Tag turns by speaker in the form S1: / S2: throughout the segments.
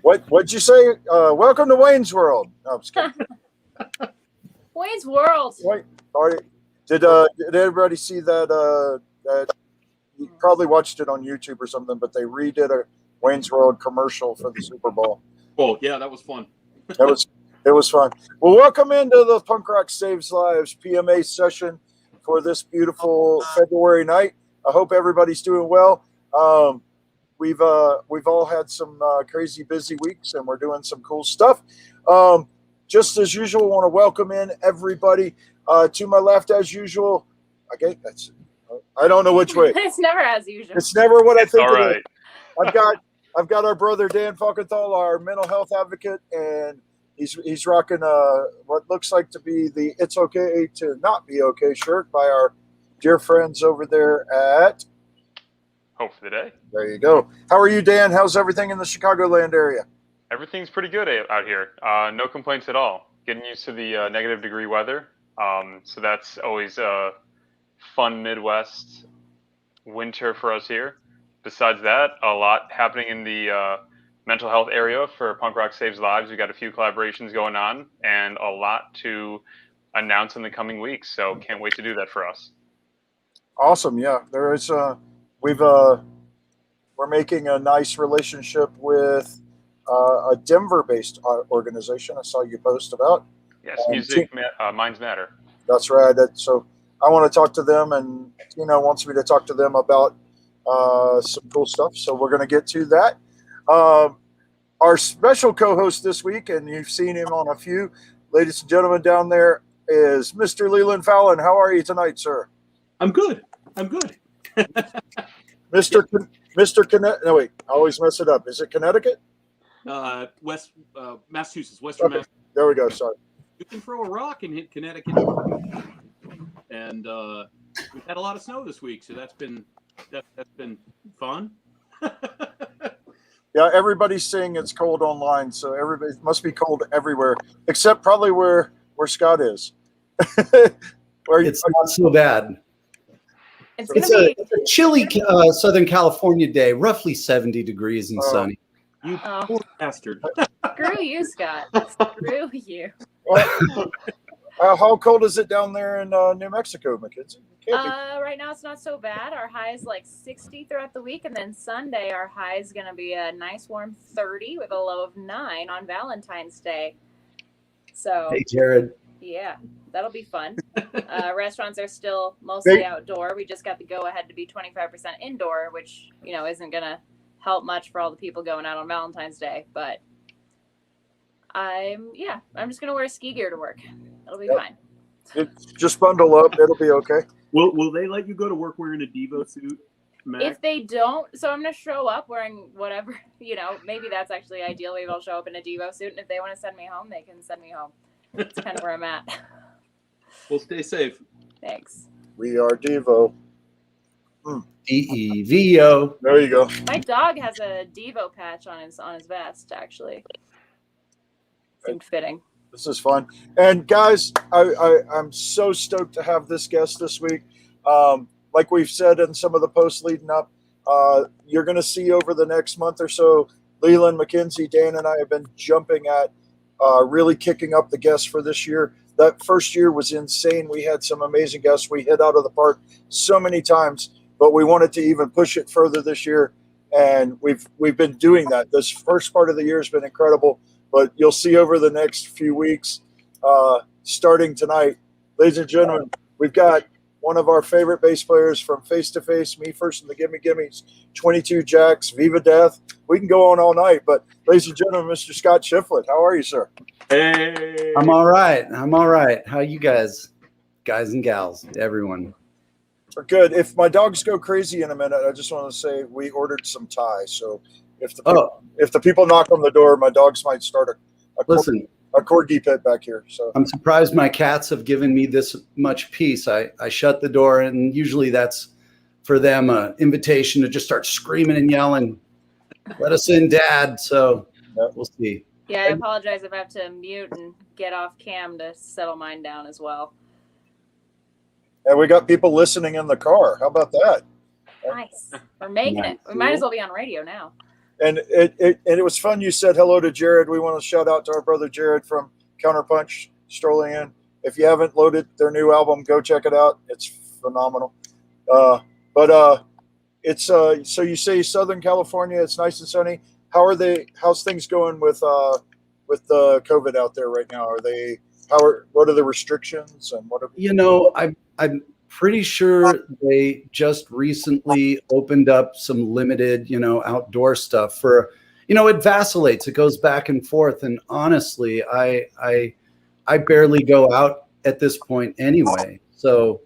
S1: What'd you say? Welcome to Wayne's World. No, I'm just kidding.
S2: Wayne's World.
S1: Wait, did everybody see that? You probably watched it on YouTube or something, but they redid a Wayne's World commercial for the Super Bowl.
S3: Oh yeah, that was fun.
S1: It was fun. Well, welcome into the Punk Rock Saves Lives PMA session for this beautiful February night. I hope everybody's doing well. We've all had some crazy busy weeks, and we're doing some cool stuff. Just as usual, I want to welcome in everybody. To my left, as usual, I don't know which way.
S2: It's never as usual.
S1: It's never what I think
S3: All
S1: it
S3: right.
S1: is. I've got our brother Dan Falkenthal, our mental health advocate, and he's rocking what looks like to be the "It's Okay to Not Be Okay" shirt by our dear friends over there at
S3: Hope for the Day.
S1: There you go. How are you, Dan? How's everything in the Chicagoland area?
S3: Everything's pretty good out here. No complaints at all. Getting used to the negative degree weather. So that's always a fun Midwest winter for us here. Besides that, a lot happening in the mental health area for Punk Rock Saves Lives. We've got a few collaborations going on and a lot to announce in the coming weeks. So can't wait to do that for us.
S1: Awesome. Yeah, there is. We're making a nice relationship with a Denver-based organization. I saw you post about.
S3: Yes, music minds matter.
S1: That's right. So I want to talk to them, and Tina wants me to talk to them about some cool stuff. So we're going to get to that. Our special co-host this week, and you've seen him on a few, ladies and gentlemen, down there is Mr. Leland Fallon. How are you tonight, sir?
S4: I'm good.
S1: Mr. Connecticut. No, wait. I always mess it up. Is it Connecticut?
S4: Massachusetts, Western
S1: Okay.
S4: Massachusetts.
S1: There we go. Sorry.
S4: You can throw a rock and hit Connecticut. And we've had a lot of snow this week, so that's been fun.
S1: Yeah, everybody's saying it's cold online, so everybody must be cold everywhere, except probably where Scott is.
S5: It's not so bad.
S2: It's a
S5: chilly Southern California day, roughly 70 degrees and sunny.
S4: You poor bastard.
S2: Screw you, Scott. Screw you.
S1: How cold is it down there in New Mexico, Mackenzie?
S2: Right now it's not so bad. Our high is like 60 throughout the week, and then Sunday our high is going to be a nice warm 30 with a low of 9 on Valentine's Day. So
S5: Hey, Jared.
S2: yeah, that'll be fun. Restaurants are still mostly outdoor. We just got the go ahead to be 25% indoor, which isn't going to help much for all the people going out on Valentine's Day. But I'm just going to wear ski gear to work. It'll be fine.
S1: Just bundle up. It'll be okay.
S4: Will they let you go to work wearing a Devo suit, Mac?
S2: If they don't, so I'm going to show up wearing whatever, maybe that's actually ideal. Maybe I'll show up in a Devo suit, and if they want to send me home, they can send me home. That's kind of where I'm at.
S4: Well, stay safe.
S2: Thanks.
S1: We are Devo.
S5: DEVO.
S1: There you go.
S2: My dog has a Devo patch on his vest, actually. Seemed fitting.
S1: This is fun. And guys, I'm so stoked to have this guest this week. Like we've said in some of the posts leading up, you're going to see over the next month or so, Leland, Mackenzie, Dan, and I have been jumping at really kicking up the guests for this year. That first year was insane. We had some amazing guests. We hit out of the park so many times, but we wanted to even push it further this year. And we've been doing that. This first part of the year has been incredible, but you'll see over the next few weeks, starting tonight, ladies and gentlemen, we've got one of our favorite bass players from Face to Face, Me First and the Gimme Gimmes, 22 Jacks, Viva Death. We can go on all night, but ladies and gentlemen, Mr. Scott Shiflet, how are you, sir?
S4: Hey.
S5: I'm all right. How you guys and gals, everyone?
S1: We're good. If my dogs go crazy in a minute, I just want to say we ordered some Thai. So if the people knock on the door, my dogs might start a corgi pit back here. So
S5: I'm surprised my cats have given me this much peace. I shut the door, and usually that's for them an invitation to just start screaming and yelling, "Let us in, Dad." So we'll see.
S2: Yeah, I apologize if I have to mute and get off cam to settle mine down as well.
S1: And we got people listening in the car. How about that?
S2: Nice. We're making it. We might as well be on radio now.
S1: And it was fun. You said hello to Jared. We want to shout out to our brother Jared from Counterpunch strolling in. If you haven't loaded their new album, go check it out. It's phenomenal. It's so you say Southern California. It's nice and sunny. How's things going with the COVID out there right now? What are the restrictions and what?
S5: I'm pretty sure they just recently opened up some limited, outdoor stuff for, it vacillates. It goes back and forth. And honestly, I barely go out at this point anyway. So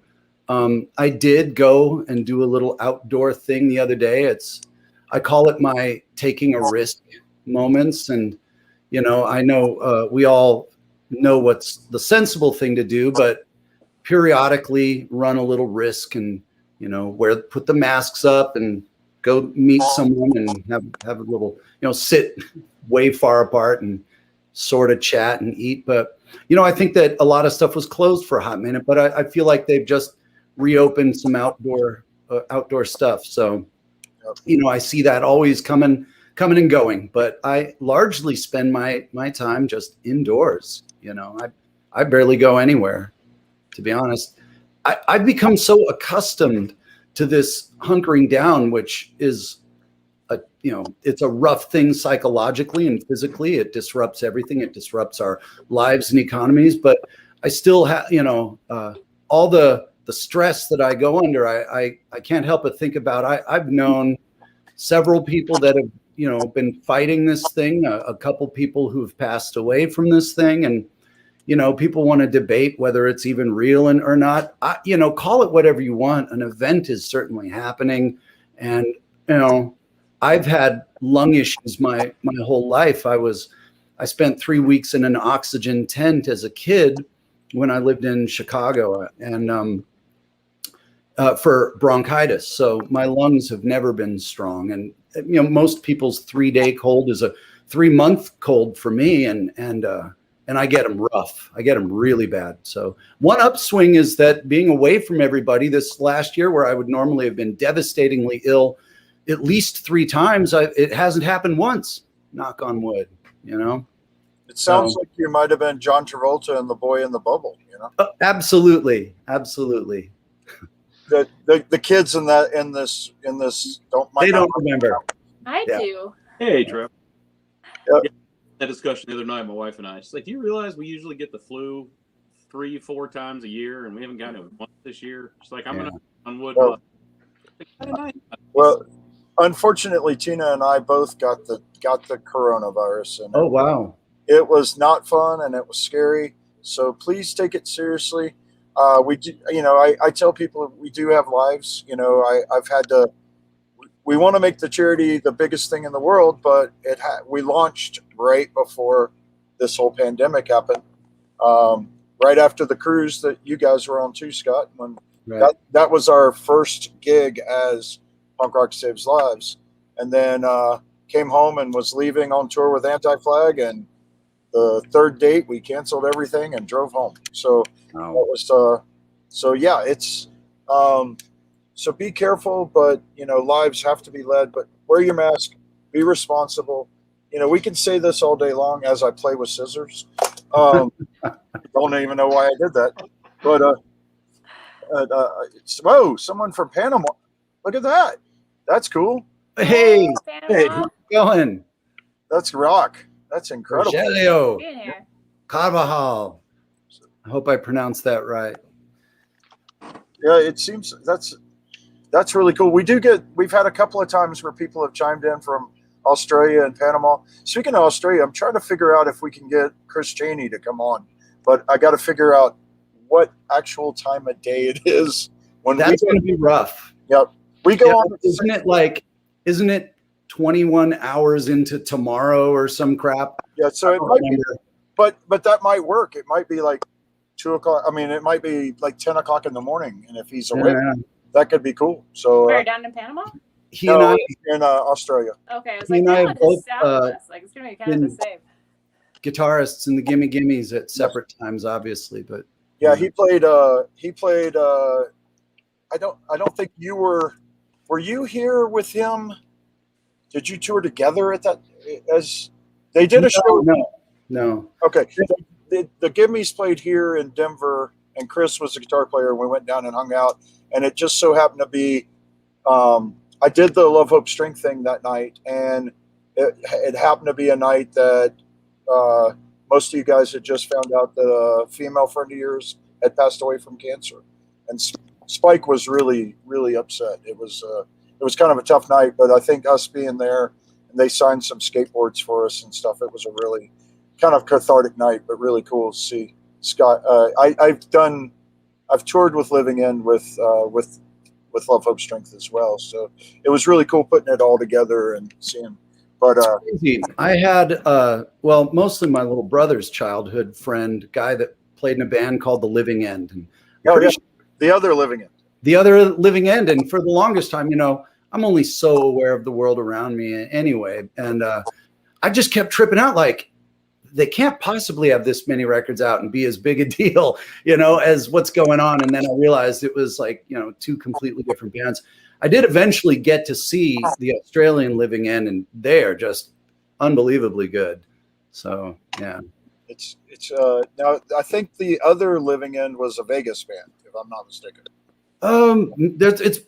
S5: I did go and do a little outdoor thing the other day. I call it my taking a risk moments. And, I know we all know what's the sensible thing to do, but periodically run a little risk and, put the masks up and go meet someone and have a little, sit way far apart and sort of chat and eat. But, I think that a lot of stuff was closed for a hot minute, but I feel like they've just reopened some outdoor stuff. So, I see that always coming and going, but I largely spend my time just indoors. I barely go anywhere, to be honest. I've become so accustomed to this hunkering down, which is it's a rough thing psychologically and physically. It disrupts everything. It disrupts our lives and economies, but I still have, all the stress that I go under. I can't help but think about, I've known several people that have, been fighting this thing, a couple people who've passed away from this thing. And, people want to debate whether it's even real or not. Call it whatever you want. An event is certainly happening. And, I've had lung issues my whole life. I spent 3 weeks in an oxygen tent as a kid when I lived in Chicago, and for bronchitis. So my lungs have never been strong. And, most people's 3-day cold is a 3-month cold for me. And I get them rough. I get them really bad. So one upswing is that being away from everybody this last year, where I would normally have been devastatingly ill at least 3 times, it hasn't happened once, knock on wood,
S1: It sounds like you might have been John Travolta in The Boy in the Bubble,
S5: Absolutely.
S1: The kids in this
S5: They don't remember.
S2: I do.
S4: Hey, Trev.
S1: Yep.
S4: Yeah, that discussion the other night, my wife and I. She's like, "Do you realize we usually get the flu 3-4 times a year, and we haven't gotten it once this year?" She's like, "I'm gonna on wood."
S1: Well, unfortunately, Tina and I both got the coronavirus, and
S5: Oh, wow.
S1: it was not fun and it was scary. So please take it seriously. We do, I tell people we do have lives. I've had to. We want to make the charity the biggest thing in the world, but we launched right before this whole pandemic happened, right after the cruise that you guys were on too, Scott. When that was our first gig as Punk Rock Saves Lives, and then came home and was leaving on tour with Anti-Flag, and the third date we canceled everything and drove home. So that was it's. So be careful, but lives have to be led. But wear your mask, be responsible. We can say this all day long as I play with scissors. Don't even know why I did that. But whoa, someone from Panama! Look at that. That's cool.
S5: Hey,
S2: Panama.
S5: going.
S1: That's rock. That's incredible.
S5: Rogelio
S2: Being here.
S5: Carvajal. I hope I pronounced that right.
S1: Yeah, it seems that's really cool. We've had a couple of times where people have chimed in from Australia and Panama. Speaking of Australia, I'm trying to figure out if we can get Chris Cheney to come on, but I got to figure out what actual time of day it is when
S5: that's going to be rough.
S1: Yep, we go on.
S5: Isn't it 21 hours into tomorrow or some crap?
S1: Yeah, so it might be, but that might work. It might be like 2 o'clock. I mean, it might be like 10 o'clock in the morning, and if he's awake, that could be cool. So
S2: Where, down in Panama?
S5: He and I
S1: in Australia.
S2: Okay, I was
S5: he and I
S2: Panama
S5: both,
S2: is south of us. Like, it's gonna be kind of the same.
S5: guitarists in the Gimme Gimmes at separate times, obviously, but
S1: yeah, he played. I don't think you were were you here with him? Did you tour together at that? As they did a show?
S5: No.
S1: Okay. The Give Me's played here in Denver, and Chris was the guitar player, and we went down and hung out. And it just so happened to be, I did the Love, Hope, Strength thing that night, and it happened to be a night that most of you guys had just found out that a female friend of yours had passed away from cancer. And Spike was really, really upset. It was kind of a tough night, but I think us being there, and they signed some skateboards for us and stuff, it was a really kind of cathartic night, but really cool to see Scott. I've toured with Living End with Love, Hope, Strength as well. So it was really cool putting it all together and seeing. But
S5: I had mostly my little brother's childhood friend, guy that played in a band called the Living End, and
S1: the other Living End.
S5: The other Living End, and for the longest time, I'm only so aware of the world around me anyway, and I just kept tripping out like, they can't possibly have this many records out and be as big a deal, as what's going on. And then I realized it was like, two completely different bands. I did eventually get to see the Australian Living End, and they are just unbelievably good. So, yeah.
S1: It's now I think the other Living End was a Vegas band, if I'm not mistaken.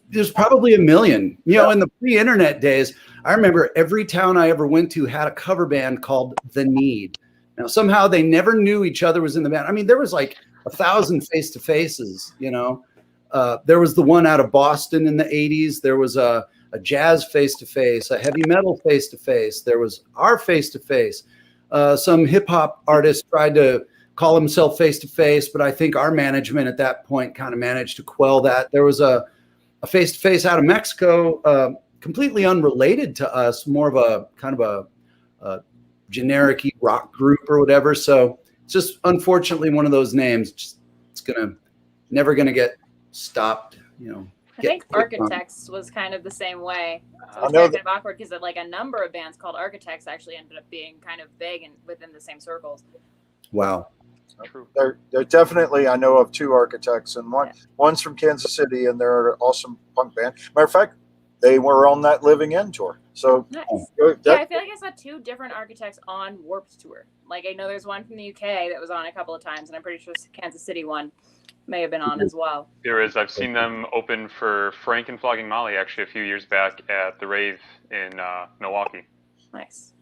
S5: There's probably a million, in the pre-internet days. I remember every town I ever went to had a cover band called The Need. Now, somehow they never knew each other was in the band. I mean, there was like 1,000 face-to-faces, there was the one out of Boston in the 80s. There was a jazz face-to-face, a heavy metal face-to-face. There was our face-to-face. Some hip-hop artist tried to call himself face-to-face, but I think our management at that point kind of managed to quell that. There was a face-to-face out of Mexico, completely unrelated to us, more of a kind of a generic rock group or whatever. So it's just unfortunately one of those names. It's never gonna get stopped.
S2: I think Architects was kind of the same way. So it's kind of awkward because like a number of bands called Architects actually ended up being kind of big and within the same circles.
S5: Wow.
S3: True.
S1: They're definitely, I know of two Architects, and one's from Kansas City, and they're an awesome punk band. Matter of fact, they were on that Living End tour. So
S2: nice. Yeah, I feel like I saw two different Architects on Warped Tour. Like I know there's one from the UK that was on a couple of times, and I'm pretty sure the Kansas City one may have been on as well.
S3: There is. I've seen them open for Frank and Flogging Molly actually a few years back at the Rave in Milwaukee.
S2: Nice.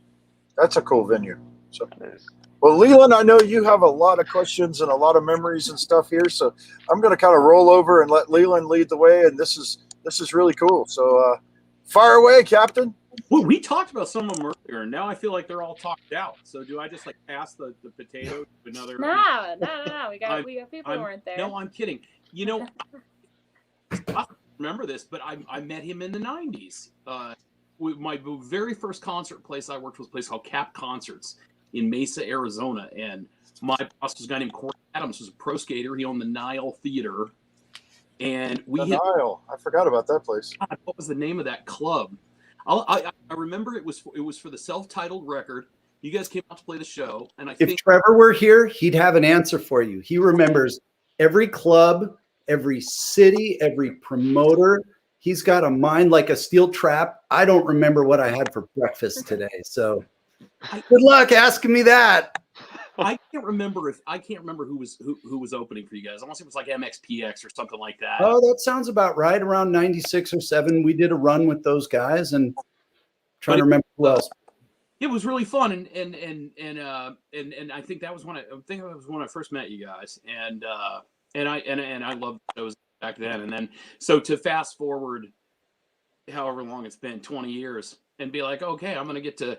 S1: That's a cool venue. So
S3: it is.
S1: Well, Leland, I know you have a lot of questions and a lot of memories and stuff here, so I'm going to kind of roll over and let Leland lead the way, and this is really cool. So fire away, Captain.
S4: Well, we talked about some of them earlier, and now I feel like they're all talked out. So do I just like pass the potato to another?
S2: No. We got people who weren't there.
S4: No, I'm kidding. I remember this, but I met him in the 90s. My very first concert place I worked was a place called Cap Concerts in Mesa, Arizona, and my boss was a guy named Corey Adams, who was a pro skater. He owned the Nile Theater, and
S1: Nile. I forgot about that place.
S4: God, what was the name of that club? I remember it was for the self-titled record. You guys came out to play the show, and
S5: if Trevor were here, he'd have an answer for you. He remembers every club, every city, every promoter. He's got a mind like a steel trap. I don't remember what I had for breakfast today, so good luck asking me that.
S4: I can't remember who was opening for you guys. I want to say it was like MXPX or something like that.
S5: Oh, that sounds about right. Around 96 or 7, we did a run with those guys, and trying to remember who else.
S4: It was really fun, and I think that was when I first met you guys, and I loved those back then. And then so to fast forward, however long it's been, 20 years, and be like, okay, I'm gonna get to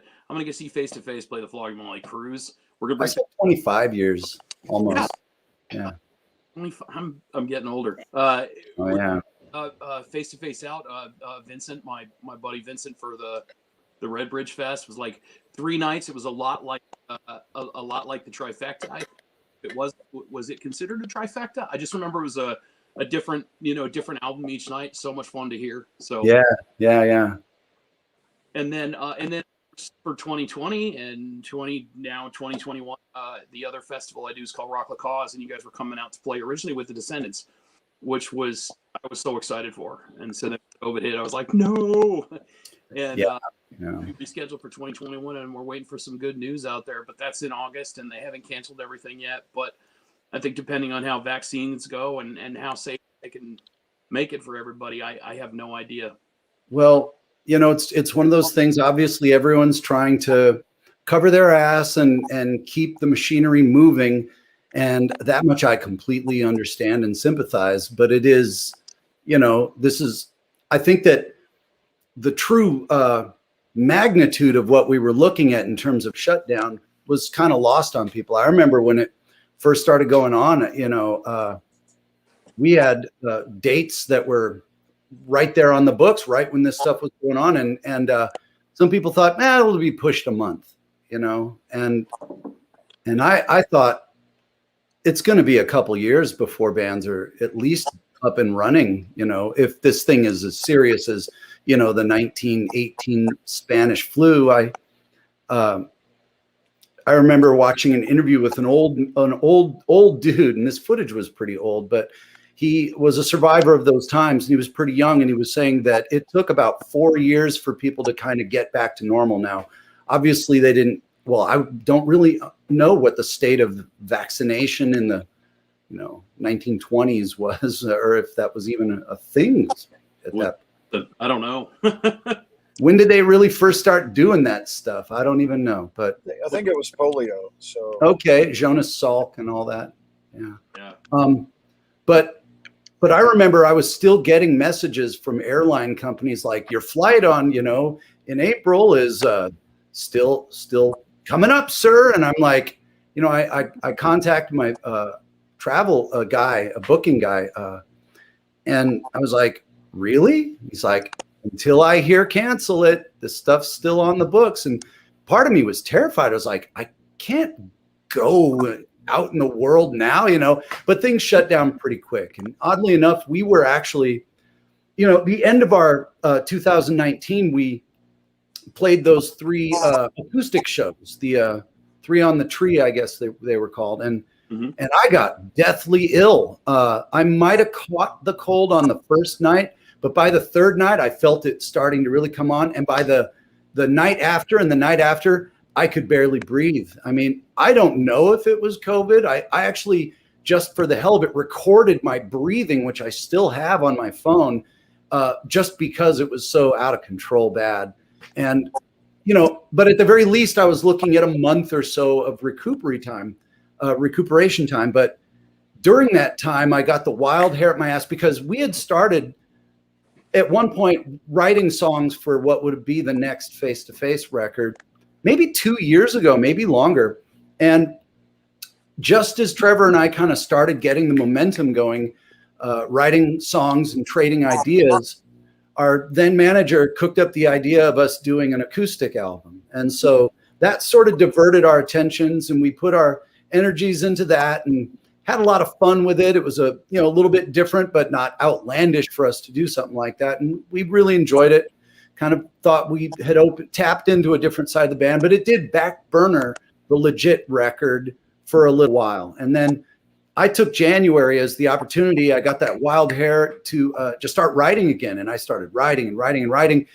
S4: see Face to Face play the Flogging Molly Cruise. We're gonna bring
S5: 25 years almost. Yeah.
S4: I'm getting older. Face to Face out. Vincent, my buddy Vincent, for the Red Bridge Fest was like 3 nights. It was a lot like the trifecta. Was it considered a trifecta? I just remember it was a different album each night. So much fun to hear. So
S5: yeah.
S4: And then for 2020 and 2021, the other festival I do is called Rock La Cause, and you guys were coming out to play originally with the Descendants, which was I was so excited for. And so then COVID hit, I was like, no. And we rescheduled for 2021, and we're waiting for some good news out there. But that's in August, and they haven't canceled everything yet. But I think depending on how vaccines go and how safe they can make it for everybody, I have no idea.
S5: Well, it's one of those things. Obviously, everyone's trying to cover their ass and keep the machinery moving. And that much I completely understand and sympathize. But it is, I think that the true magnitude of what we were looking at in terms of shutdown was kind of lost on people. I remember when it first started going on, we had dates that were right there on the books, right when this stuff was going on. And some people thought, it'll be pushed a month, and I thought it's going to be a couple years before bands are at least up and running, if this thing is as serious as, the 1918 Spanish flu. I remember watching an interview with an old dude, and this footage was pretty old, but he was a survivor of those times, and he was pretty young, and he was saying that it took about 4 years for people to kind of get back to normal. Now, obviously they didn't. Well, I don't really know what the state of vaccination in the 1920s was, or if that was even a thing at that.
S4: I don't know.
S5: When did they really first start doing that stuff? I don't even know. But
S1: I think it was polio. So
S5: okay, Jonas Salk and all that.
S4: Yeah.
S5: But I remember I was still getting messages from airline companies like, your flight on in April is still coming up, sir. And I'm like, I contacted my travel guy, a booking guy, and I was like, really? He's like, until I hear cancel it, the stuff's still on the books. And part of me was terrified. I was like, I can't go out in the world now, but things shut down pretty quick. And oddly enough, we were actually, the end of our 2019, we played those 3 acoustic shows, the 3 on the Tree, I guess they were called. And I got deathly ill. I might have caught the cold on the first night, but by the third night, I felt it starting to really come on. And by the night after and the night after, I could barely breathe. I mean, I don't know if it was COVID. I actually, just for the hell of it, recorded my breathing, which I still have on my phone, just because it was so out of control bad. And, but at the very least, I was looking at a month or so of recuperation time. But during that time, I got the wild hair at my ass because we had started at one point writing songs for what would be the next Face-to-Face record, maybe 2 years ago, maybe longer. And just as Trevor and I kind of started getting the momentum going, writing songs and trading ideas, our then manager cooked up the idea of us doing an acoustic album. And so that sort of diverted our attentions, and we put our energies into that and had a lot of fun with it. It was a little bit different, but not outlandish for us to do something like that. And we really enjoyed it. Kind of thought we had tapped into a different side of the band, but it did back burner the legit record for a little while. And then I took January as the opportunity. I got that wild hair to just start writing again. And I started writing and writing and writing.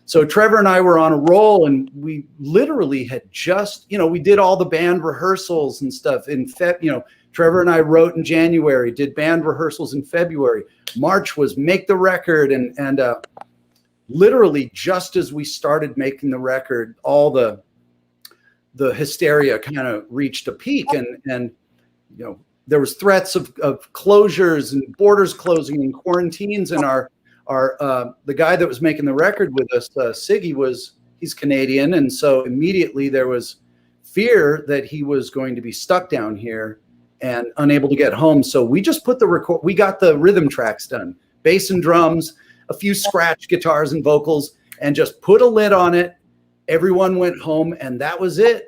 S5: So Trevor and I were on a roll, and we literally had just, we did all the band rehearsals and stuff in Trevor and I wrote in January, did band rehearsals in February. March was make the record. And literally just as we started making the record, all the hysteria kind of reached a peak. And there was threats of closures and borders closing and quarantines. And the guy that was making the record with us, Siggy, he's Canadian. And so immediately there was fear that he was going to be stuck down here and unable to get home. So we just we got the rhythm tracks done, bass and drums, a few scratch guitars and vocals, and just put a lid on it. Everyone went home, and that was it.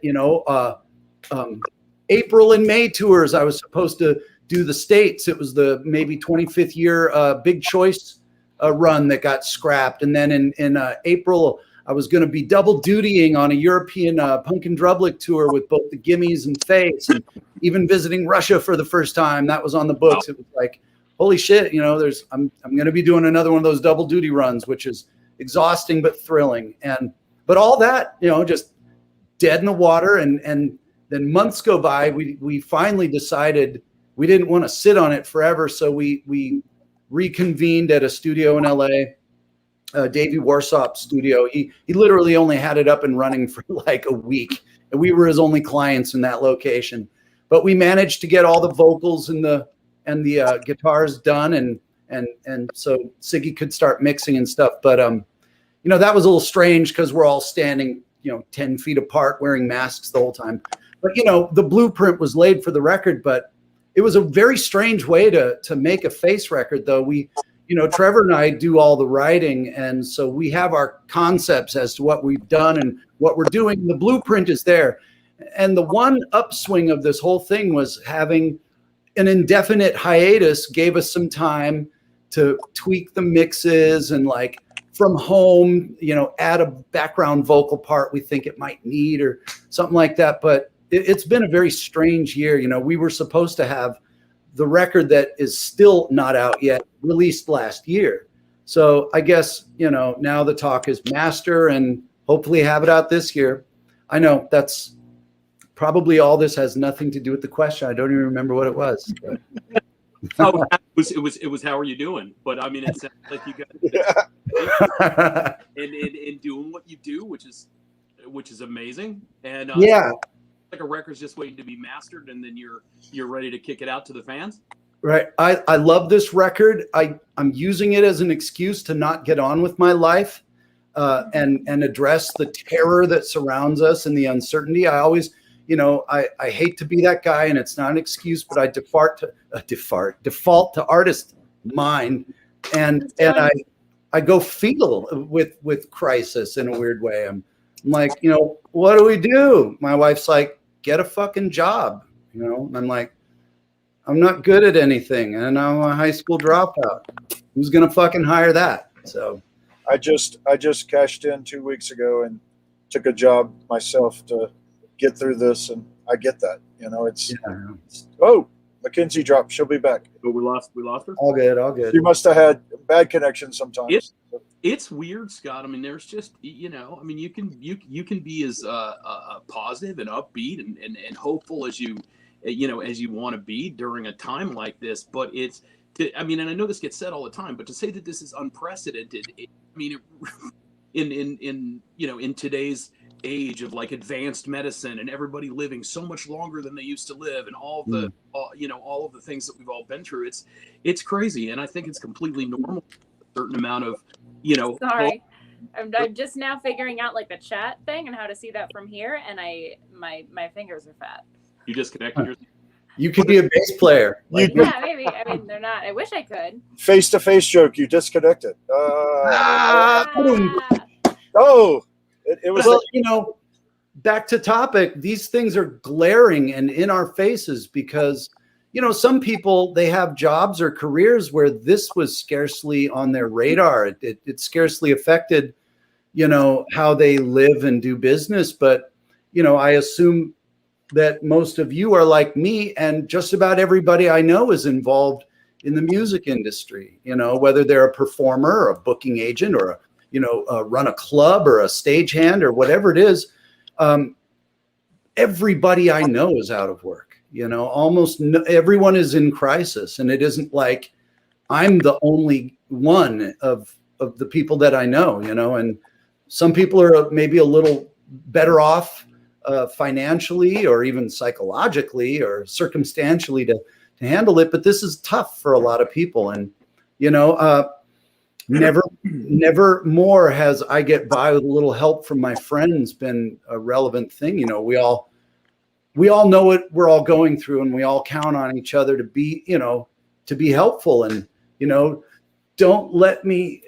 S5: April and May tours, I was supposed to do the States. It was the maybe 25th year Big Choice run that got scrapped. And then in April, I was going to be double dutying on a European punk and drublic tour with both the Gimmies and Face, and even visiting Russia for the first time. That was on the books. It was like, holy shit, I'm going to be doing another one of those double duty runs, which is exhausting but thrilling. But all that, just dead in the water. And then months go by. We finally decided we didn't want to sit on it forever, so we reconvened at a studio in LA, Davey Warsop's studio. He literally only had it up and running for like a week, and we were his only clients in that location. But we managed to get all the vocals and the guitars done, and so Siggy could start mixing and stuff. But that was a little strange because we're all standing 10 feet apart wearing masks the whole time. But the blueprint was laid for the record, but it was a very strange way to make a Face record, though. Trevor and I do all the writing, and so we have our concepts as to what we've done and what we're doing. The blueprint is there. And the one upswing of this whole thing was having an indefinite hiatus gave us some time to tweak the mixes and, like, from home, add a background vocal part we think it might need or something like that. But it's been a very strange year. We were supposed to have the record that is still not out yet released last year. So I guess, now the talk is master and hopefully have it out this year. I know that's probably all this has nothing to do with the question. I don't even remember what it was.
S4: Oh, it was how are you doing? But I mean, it sounds like you got and doing what you do, which is amazing. And
S5: yeah,
S4: like a record's just waiting to be mastered, and then you're ready to kick it out to the fans.
S5: Right. I love this record. I'm using it as an excuse to not get on with my life and address the terror that surrounds us and the uncertainty. I always, I hate to be that guy, and it's not an excuse, but I default to artist mind, and I go fetal with crisis in a weird way. I'm like, what do we do? My wife's like, get a fucking job, and I'm like, I'm not good at anything, and I'm a high school dropout. Who's gonna fucking hire that? So
S1: I just cashed in 2 weeks ago and took a job myself to get through this, and I get that. Oh, Mackenzie dropped. She'll be back.
S4: But we lost her.
S5: All good.
S1: She must have had bad connection sometimes.
S4: It's weird, Scott. I mean, there's just you can be as positive and upbeat and hopeful as you want to be during a time like this, but and I know this gets said all the time, but to say that this is unprecedented, in today's age of like advanced medicine and everybody living so much longer than they used to live, and all of the things that we've all been through, it's crazy, and I think it's completely normal. A certain amount of
S2: Sorry, I'm just now figuring out like the chat thing and how to see that from here, and my fingers are fat.
S4: You disconnected yourself.
S5: You could be a bass player.
S2: Yeah, maybe. I mean, they're not. I wish I could.
S1: Face-to-face joke. You disconnected. Oh, it was.
S5: Well, back to topic. These things are glaring and in our faces because, some people, they have jobs or careers where this was scarcely on their radar. It scarcely affected, how they live and do business. But, I assume that most of you are like me, and just about everybody I know is involved in the music industry, whether they're a performer or a booking agent or run a club or a stagehand or whatever it is. Everybody I know is out of work. Almost everyone is in crisis, and it isn't like I'm the only one of the people that I know, and some people are maybe a little better off financially or even psychologically or circumstantially to handle it. But this is tough for a lot of people. And, never more has I get by with a little help from my friends been a relevant thing. We all know what we're all going through, and we all count on each other to be helpful, and, don't let me,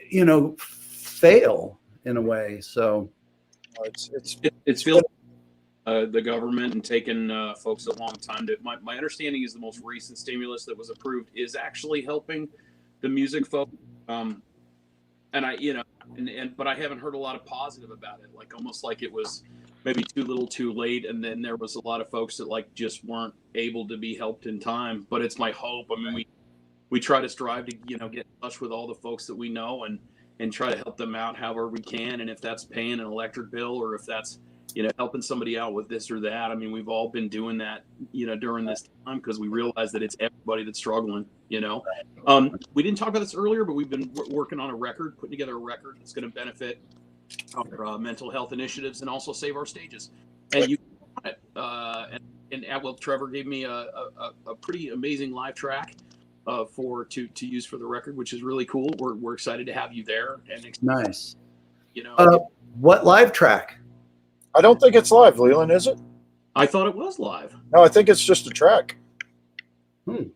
S5: fail in a way. So
S4: it's feeling the government and taking folks a long time to. My understanding is the most recent stimulus that was approved is actually helping the music folks. And but I haven't heard a lot of positive about it. Like almost like it was maybe too little, too late, and then there was a lot of folks that like just weren't able to be helped in time. But it's my hope. I mean, we try to strive to, get in touch with all the folks that we know and try to help them out however we can. And if that's paying an electric bill, or if that's, helping somebody out with this or that. I mean, we've all been doing that, during this time, because we realize that it's everybody that's struggling, We didn't talk about this earlier, but we've been working on putting together a record that's going to benefit our mental health initiatives and also save our stages. And you and Trevor gave me a pretty amazing live track to use for the record, which is really cool. We're excited to have you there. And
S5: nice. What live track?
S1: I don't think it's live, Leland, is it?
S4: I thought it was live.
S1: No, I think it's just a track.
S5: He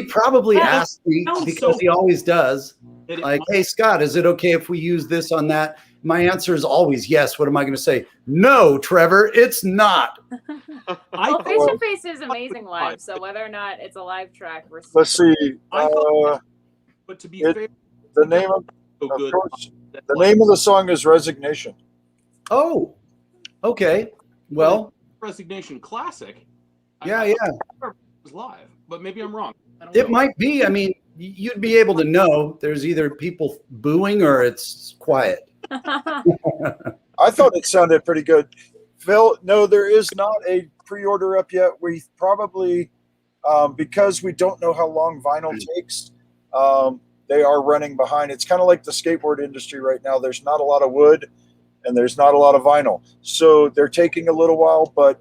S5: probably asked me, because he always does. Like, hey, Scott, is it okay if we use this on that? My answer is always yes. What am I going to say? No, Trevor, it's not.
S2: Well, Face to Face is amazing live, so whether or not it's a live track,
S1: let's see.
S4: But to be fair,
S1: the name of course, the name of the song is Resignation.
S5: Oh, okay. Well,
S4: Resignation classic.
S5: Yeah.
S4: It was live, but maybe I'm wrong.
S5: It might be. I mean, you'd be able to know. There's either people booing or it's quiet.
S1: I thought it sounded pretty good. Phil, no, there is not a pre-order up yet. We probably, because we don't know how long vinyl takes, they are running behind. It's kind of like the skateboard industry right now. There's not a lot of wood and there's not a lot of vinyl. So they're taking a little while, but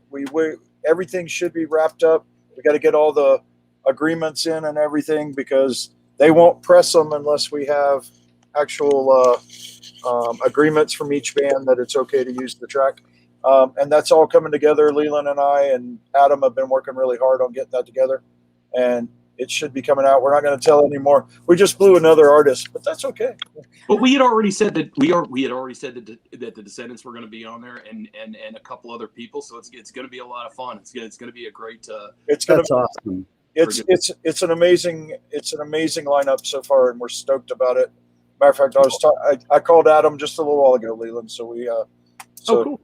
S1: everything should be wrapped up. We got to get all the agreements in and everything, because they won't press them unless we have actual agreements from each band that it's okay to use the track. And that's all coming together. Leland and I and Adam have been working really hard on getting that together, and it should be coming out. We're not going to tell anymore. We just blew another artist, but that's okay.
S4: But we had already said that that the Descendants were going to be on there, and a couple other people. So it's going to be a lot of fun. It's going to be a great.
S5: That's awesome.
S1: It's an amazing lineup so far, and we're stoked about it. Matter of fact, I called Adam just a little while ago, Leland. So we
S4: cool.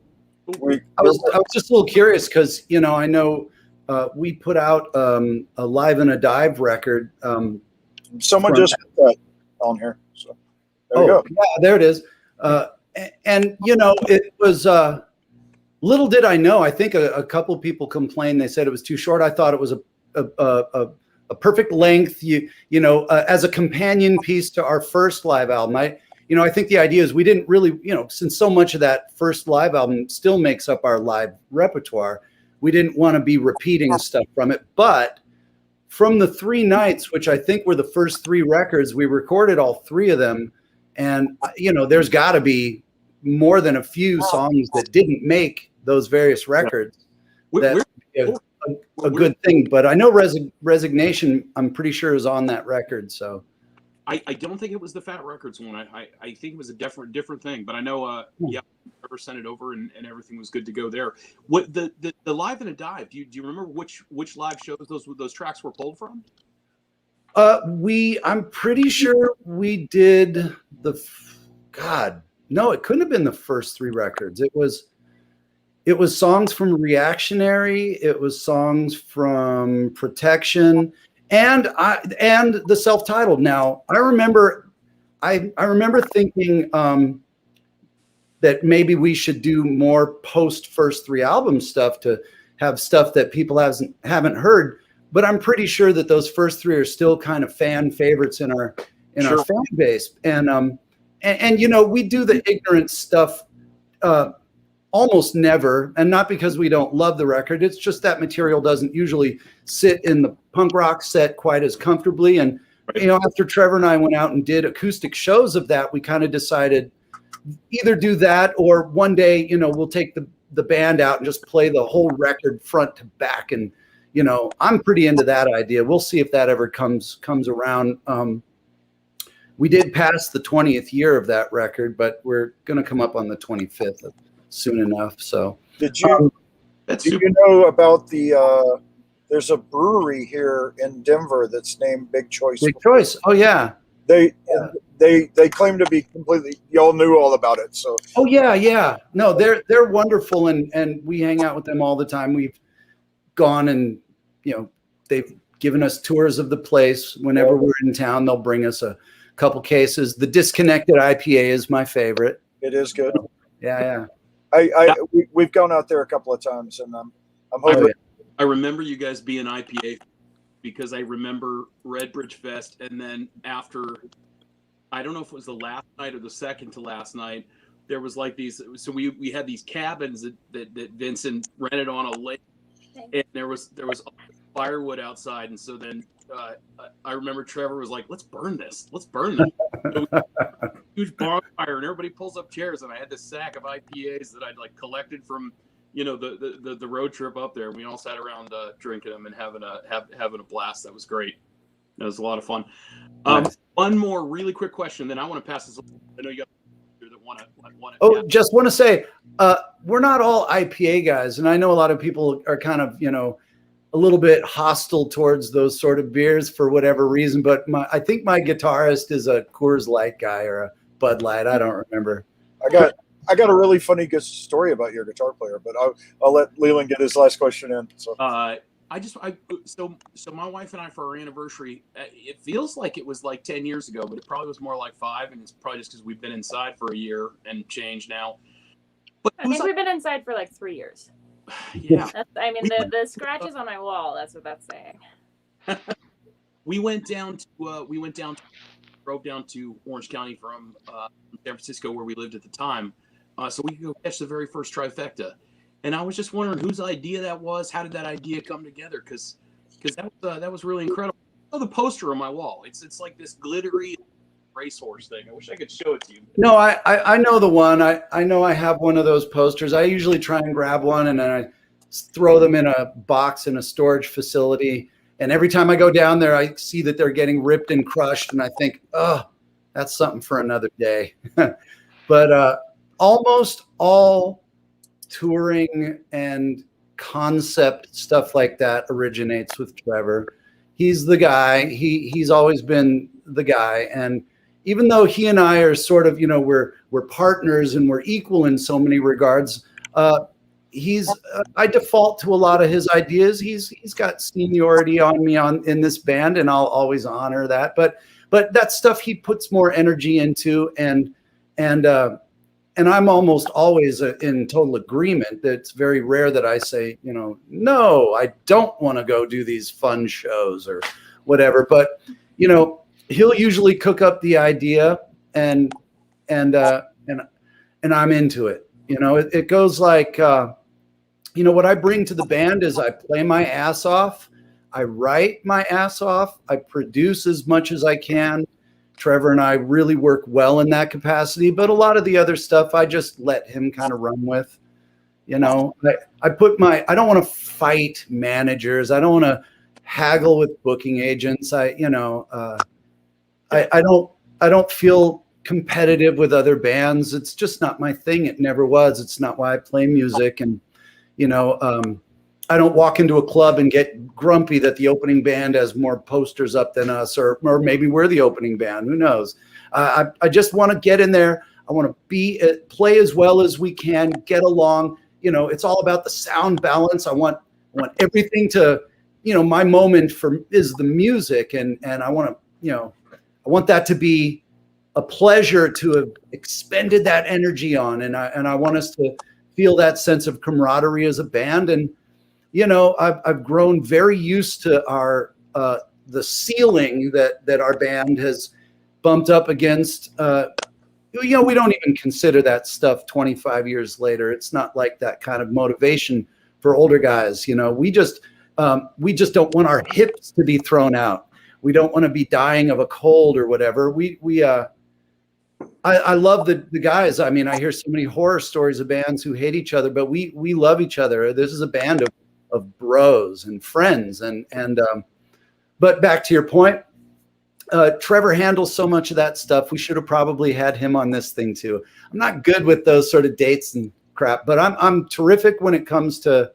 S5: I was just a little curious, because I know we put out a Live and a Dive record.
S1: Someone just put that on here. So there you go.
S5: Yeah, there it is. And it was little did I know. I think a couple people complained. They said it was too short. I thought it was a perfect length. As a companion piece to our first live album. I think the idea is we didn't really, since so much of that first live album still makes up our live repertoire, we didn't want to be repeating stuff from it. But from the 3 nights, which I think were the first 3 records, we recorded all 3 of them. And, there's got to be more than a few songs that didn't make those various records. That's a good thing. But I know Resignation, I'm pretty sure, is on that record. So
S4: I don't think it was the Fat Records one. I think it was a different thing. But I know, Trevor sent it over and everything was good to go there. What the Live and a Dive? Do you remember which live shows those tracks were pulled from?
S5: I'm pretty sure we did no, it couldn't have been the first 3 records. It was songs from Reactionary. It was songs from Protection. And the self-titled. Now, I remember thinking that maybe we should do more post first 3 album stuff, to have stuff that people haven't heard. But I'm pretty sure that those first 3 are still kind of fan favorites in our fan base. And we do the ignorant stuff almost never, and not because we don't love the record. It's just that material doesn't usually sit in the punk rock set quite as comfortably. And after Trevor and I went out and did acoustic shows of that, we kind of decided either do that, or one day we'll take the band out and just play the whole record front to back. And I'm pretty into that idea. We'll see if that ever comes around. We did pass the 20th year of that record, but we're going to come up on the 25th soon enough. So
S1: did you know about there's a brewery here in Denver that's named Big Choice?
S5: Big Choice. Oh yeah.
S1: They claim to be completely, y'all knew all about it. So
S5: yeah. No, they're wonderful, and we hang out with them all the time. We've gone and they've giving us tours of the place. Whenever we're in town, they'll bring us a couple cases. The Disconnected IPA is my favorite.
S1: It is good.
S5: Yeah.
S1: We've gone out there a couple of times, and I'm hoping.
S4: I remember you guys being IPA because I remember Redbridge Fest, and then after, I don't know if it was the last night or the second to last night, there was like these. So we had these cabins that Vincent rented on a lake, and there was firewood outside, and so then I remember Trevor was like, let's burn this. So huge bonfire, and everybody pulls up chairs, and I had this sack of IPAs that I'd like collected from the road trip up there. We all sat around drinking them and having a blast. That was great. That was a lot of fun. One more really quick question, then I want to pass this. I know you got that want to.
S5: Oh, just want to say, we're not all IPA guys, and I know a lot of people are kind of a little bit hostile towards those sort of beers for whatever reason. But I think my guitarist is a Coors Light guy or a Bud Light. I don't remember.
S1: I got a really funny good story about your guitar player, but I'll let Leland get his last question in. So
S4: so my wife and I, for our anniversary, it feels like it was like 10 years ago, but it probably was more like 5, and it's probably just because we've been inside for a year and change now. But
S2: I think we've been inside for like 3 years.
S4: Yeah.
S2: The scratches on my wall, that's what that's saying.
S4: We drove down to Orange County from San Francisco, where we lived at the time, so we could go catch the very first trifecta. And I was just wondering whose idea that was. How did that idea come together? Because that was really incredible. Oh, the poster on my wall. It's like this glittery racehorse thing. I wish I could show it to you.
S5: No, I know the one. I know I have one of those posters. I usually try and grab one, and then I throw them in a box in a storage facility. And every time I go down there, I see that they're getting ripped and crushed, and I think, oh, that's something for another day. But almost all touring and concept stuff like that originates with Trevor. He's the guy. He's always been the guy. And even though he and I are sort of, we're partners and we're equal in so many regards, I default to a lot of his ideas. He's got seniority on me in this band, and I'll always honor that. But that stuff he puts more energy into, and I'm almost always in total agreement. It's very rare that I say, no, I don't want to go do these fun shows or whatever. But he'll usually cook up the idea, and I'm into it. It goes like, what I bring to the band is I play my ass off, I write my ass off, I produce as much as I can. Trevor and I really work well in that capacity, but a lot of the other stuff I just let him kind of run with. I don't want to fight managers. I don't want to haggle with booking agents. I don't feel competitive with other bands. It's just not my thing. It never was. It's not why I play music. And I don't walk into a club and get grumpy that the opening band has more posters up than us, or maybe we're the opening band. Who knows? I just want to get in there. I want to play as well as we can, get along. It's all about the sound balance. I want everything to, my moment is the music, and I want to, I want that to be a pleasure to have expended that energy on, and I want us to feel that sense of camaraderie as a band. And I've grown very used to the ceiling that our band has bumped up against. We don't even consider that stuff 25 years later. It's not like that kind of motivation for older guys. We just don't want our hips to be thrown out. We don't want to be dying of a cold or whatever. I love the guys. I mean, I hear so many horror stories of bands who hate each other, but we love each other. This is a band of bros and friends. But back to your point, Trevor handles so much of that stuff. We should have probably had him on this thing too. I'm not good with those sort of dates and crap, but I'm terrific when it comes to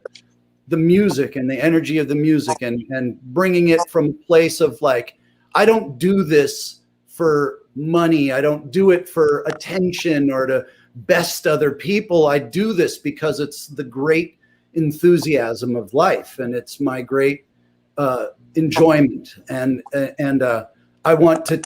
S5: the music and the energy of the music and bringing it from a place of like, I don't do this for money. I don't do it for attention or to best other people. I do this because it's the great enthusiasm of life, and it's my great enjoyment, and I want to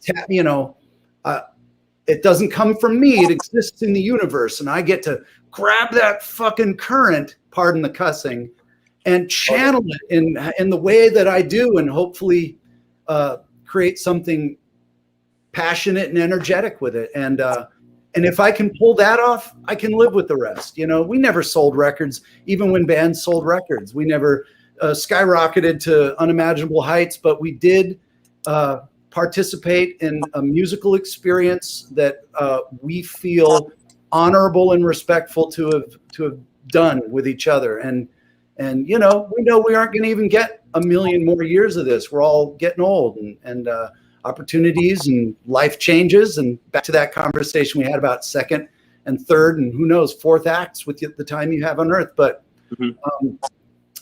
S5: it doesn't come from me. It exists in the universe, and I get to grab that fucking current, pardon the cussing, and channel it in the way that I do, and hopefully create something passionate and energetic with it. And if I can pull that off, I can live with the rest. You know, we never sold records, even when bands sold records. We never skyrocketed to unimaginable heights, but we did participate in a musical experience that we feel honorable and respectful to have done with each other. And you know we aren't going to even get a million more years of this. We're all getting old, and opportunities and life changes. And back to that conversation we had about second and third, and who knows, fourth acts with the time you have on Earth. But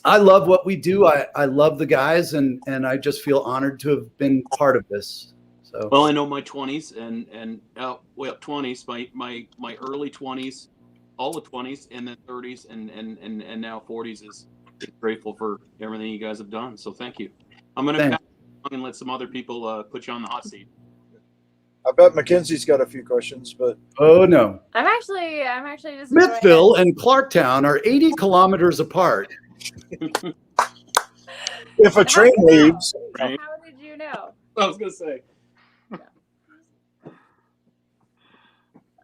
S5: I love what we do. I love the guys, and I just feel honored to have been part of this. So
S4: well, I know my 20s and 20s, my early 20s, all the 20s, and then 30s, and now 40s is grateful for everything you guys have done. So thank you. I'm going to pass along and let some other people put you on the hot seat.
S1: I bet Mackenzie's got a few questions, but
S5: oh no,
S2: I'm actually just
S5: Smithville and Clarktown are 80 kilometers apart.
S1: if a train leaves,
S2: How did you know?
S4: I was going to say.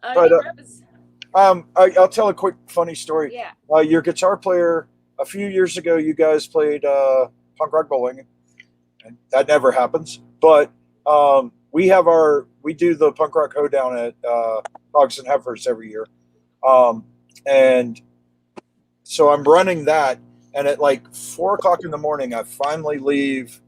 S1: But, I'll tell a quick funny story.
S2: Yeah.
S1: Your guitar player, a few years ago, you guys played punk rock bowling, and that never happens. But we do the punk rock hoedown at Hogs and Heifers every year, and so I'm running that. And at like 4:00 in the morning, I finally leave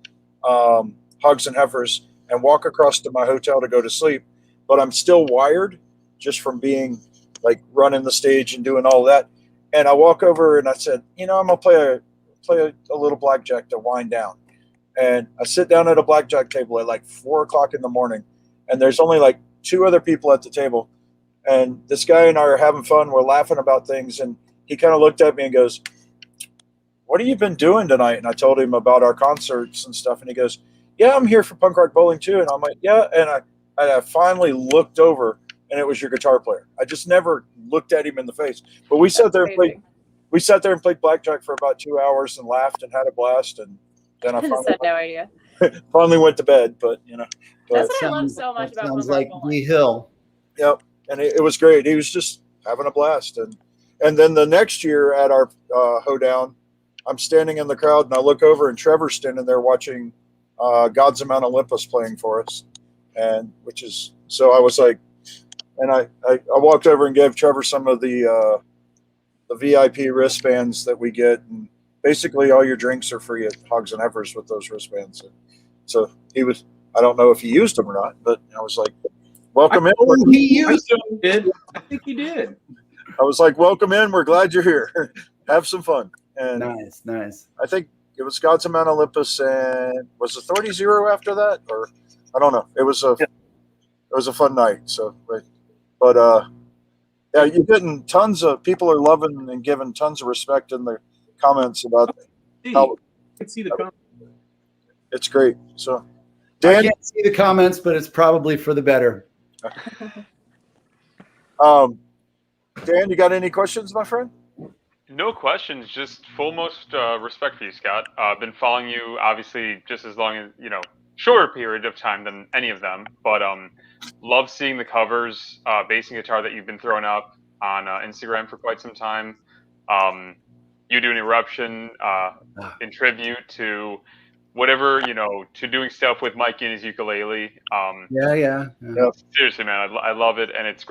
S1: Hogs and Heifers and walk across to my hotel to go to sleep. But I'm still wired just from being like running the stage and doing all that. And I walk over and I said, I'm gonna play a little blackjack to wind down. And I sit down at a blackjack table at like 4:00 in the morning, and there's only like 2 other people at the table. And this guy and I are having fun. We're laughing about things, and he kind of looked at me and goes, "What have you been doing tonight?" And I told him about our concerts and stuff. And he goes, "Yeah, I'm here for punk rock bowling too." And I'm like, "Yeah." And I finally looked over, and it was your guitar player. I just never looked at him in the face. But we sat there and played blackjack for about 2 hours and laughed and had a blast. And then I
S2: had no idea.
S1: finally went to bed. But
S2: That's what I love so much about
S5: sounds
S2: punk rock
S5: like
S2: bowling.
S5: Lee Hill.
S1: Yep, and it was great. He was just having a blast. And then the next year at our hoedown, I'm standing in the crowd and I look over and Trevor's standing there watching Gods of Mount Olympus playing for us, so I was like, and I walked over and gave Trevor some of the VIP wristbands that we get, and basically all your drinks are free at Hogs and Heifers with those wristbands. So I don't know if he used them or not, but I was like, welcome in.
S4: He used them. Did I think he did?
S1: I was like, welcome in. We're glad you're here. Have some fun. And
S5: Nice.
S1: I think it was Gods of Mount Olympus, and was Authority Zero after that, or I don't know. It was a fun night. So, but yeah, you're getting tons of people are loving and giving tons of respect in the comments about how
S4: I can see the comments.
S1: it's great. So,
S5: I
S1: Dan,
S5: can't see the comments, but it's probably for the better.
S1: Dan, you got any questions, my friend?
S3: No questions, just foremost respect for you, Scott. I've been following you, obviously, just as long as, shorter period of time than any of them, but love seeing the covers, basing guitar that you've been throwing up on Instagram for quite some time. You do an eruption in tribute to whatever, to doing stuff with Mikey and his ukulele.
S5: Yeah.
S3: Seriously, man, I love it, and it's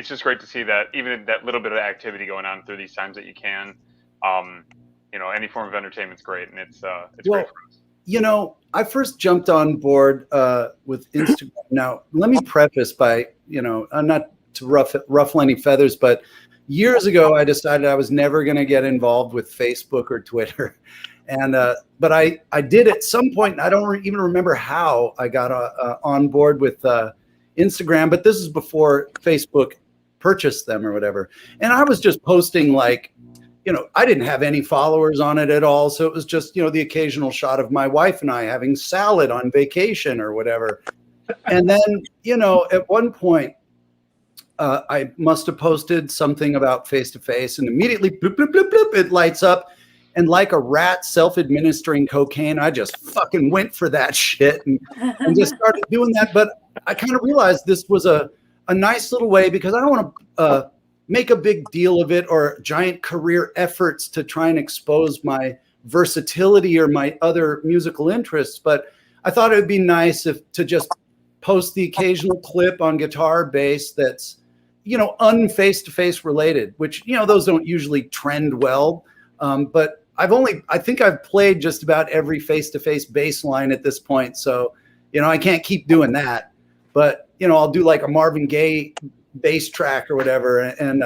S3: just great to see that even that little bit of activity going on through these times that you can. Any form of entertainment's great, and it's great for us.
S5: I first jumped on board with Instagram. Now, let me preface by, I'm not to ruffle any feathers, but years ago, I decided I was never going to get involved with Facebook or Twitter. And but I did at some point, and I don't even remember how I got on board with Instagram, but this is before Facebook purchased them or whatever. And I was just posting I didn't have any followers on it at all. So it was just, the occasional shot of my wife and I having salad on vacation or whatever. And then, at one point, I must have posted something about face-to-face, and immediately bloop, bloop, bloop, bloop, it lights up. And like a rat self-administering cocaine, I just fucking went for that shit and just started doing that. But I kind of realized this was a nice little way, because I don't want to make a big deal of it or giant career efforts to try and expose my versatility or my other musical interests. But I thought it would be nice to just post the occasional clip on guitar, bass that's, unface-to-face related, which, those don't usually trend well. But I think I've played just about every face-to-face bass line at this point. So, I can't keep doing that, but, I'll do like a Marvin Gaye bass track or whatever. And,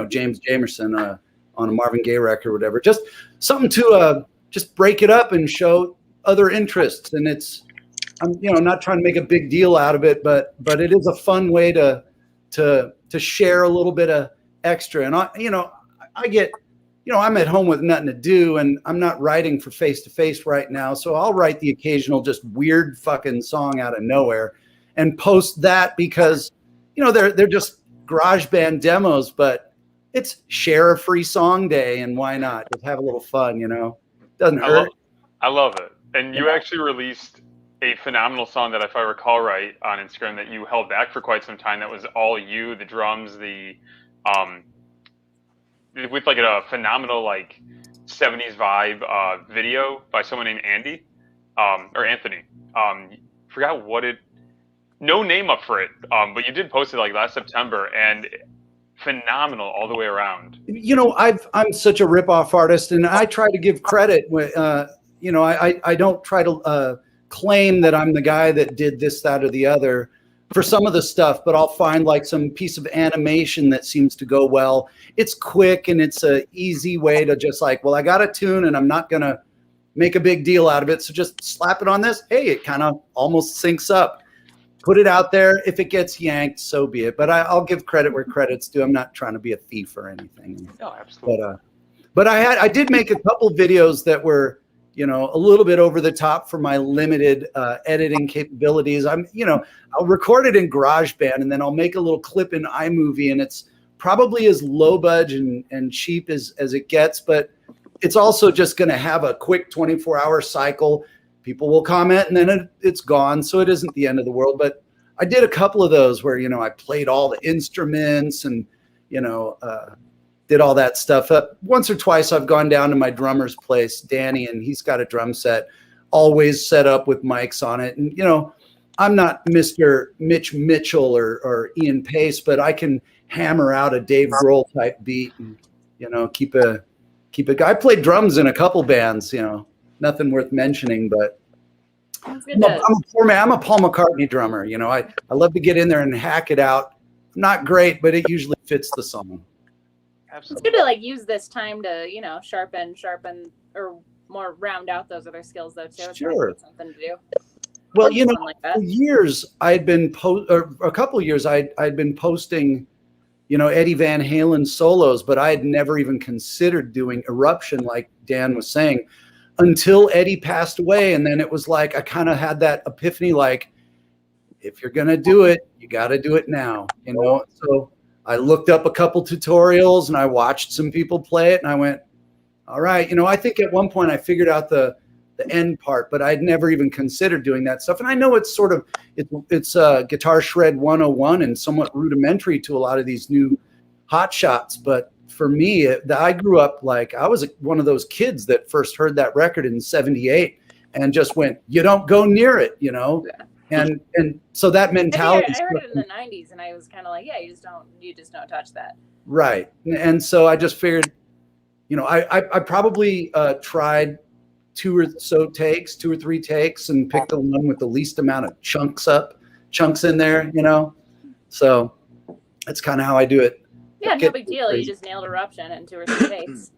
S5: James Jamerson, on a Marvin Gaye record or whatever, just something to, just break it up and show other interests. And I'm, not trying to make a big deal out of it, but it is a fun way to share a little bit of extra. And I get, I'm at home with nothing to do, and I'm not writing for face-to-face right now. So I'll write the occasional just weird fucking song out of nowhere and post that, because, they're just GarageBand demos, but it's share a free song day, and why not? Just have a little fun, Doesn't hurt.
S3: I love it. And you actually released a phenomenal song that, if I recall right, on Instagram, that you held back for quite some time. That was all you, the drums, with like a phenomenal 70s vibe video by someone named Andy or Anthony. Forgot what no name up for it, but you did post it last September, and phenomenal all the way around.
S5: I'm such a rip-off artist, and I try to give credit. I don't try to claim that I'm the guy that did this, that, or the other for some of the stuff, but I'll find some piece of animation that seems to go well. It's quick, and it's a easy way to just I got a tune and I'm not going to make a big deal out of it. So just slap it on this. Hey, it kind of almost syncs up. Put it out there. If it gets yanked, so be it. But I'll give credit where credit's due. I'm not trying to be a thief or anything.
S3: Oh, absolutely.
S5: But I did make a couple videos that were, a little bit over the top for my limited editing capabilities. I'll record it in GarageBand, and then I'll make a little clip in iMovie, and it's probably as low budget and cheap as it gets, but it's also just going to have a quick 24-hour cycle. People will comment, and then it's gone. So it isn't the end of the world. But I did a couple of those where, I played all the instruments and, did all that stuff. Once or twice I've gone down to my drummer's place, Danny, and he's got a drum set always set up with mics on it. And, I'm not Mr. Mitch Mitchell or Ian Pace, but I can hammer out a Dave Grohl type beat and, keep it. I played drums in a couple bands, nothing worth mentioning, but I'm a poor man. I'm a Paul McCartney drummer. I love to get in there and hack it out. Not great, but it usually fits the song.
S3: Absolutely.
S2: It's good to use this time to, sharpen or more round out those other skills though too.
S5: Sure.
S2: Something to do.
S5: Well, for years I'd been a couple of years I'd been posting, Eddie Van Halen solos, but I had never even considered doing Eruption, like Dan was saying, until Eddie passed away. And then it was I kind of had that epiphany, if you're gonna do it, you got to do it now, So I looked up a couple tutorials and I watched some people play it, and I went, all right. I think at one point I figured out the end part, but I'd never even considered doing that stuff. And I know it's it's Guitar Shred 101 and somewhat rudimentary to a lot of these new hot shots. But for me, I grew up I was one of those kids that first heard that record in '78 and just went, you don't go near it, Yeah. And so that mentality.
S2: I heard it in the '90s, and I was kind of you just don't touch that.
S5: Right. And so I just figured, I probably tried two or three takes and picked the one with the least amount of chunks in there, So that's kind of how I do it.
S2: Yeah, no big deal. You just nailed Eruption in 2 or 3 takes.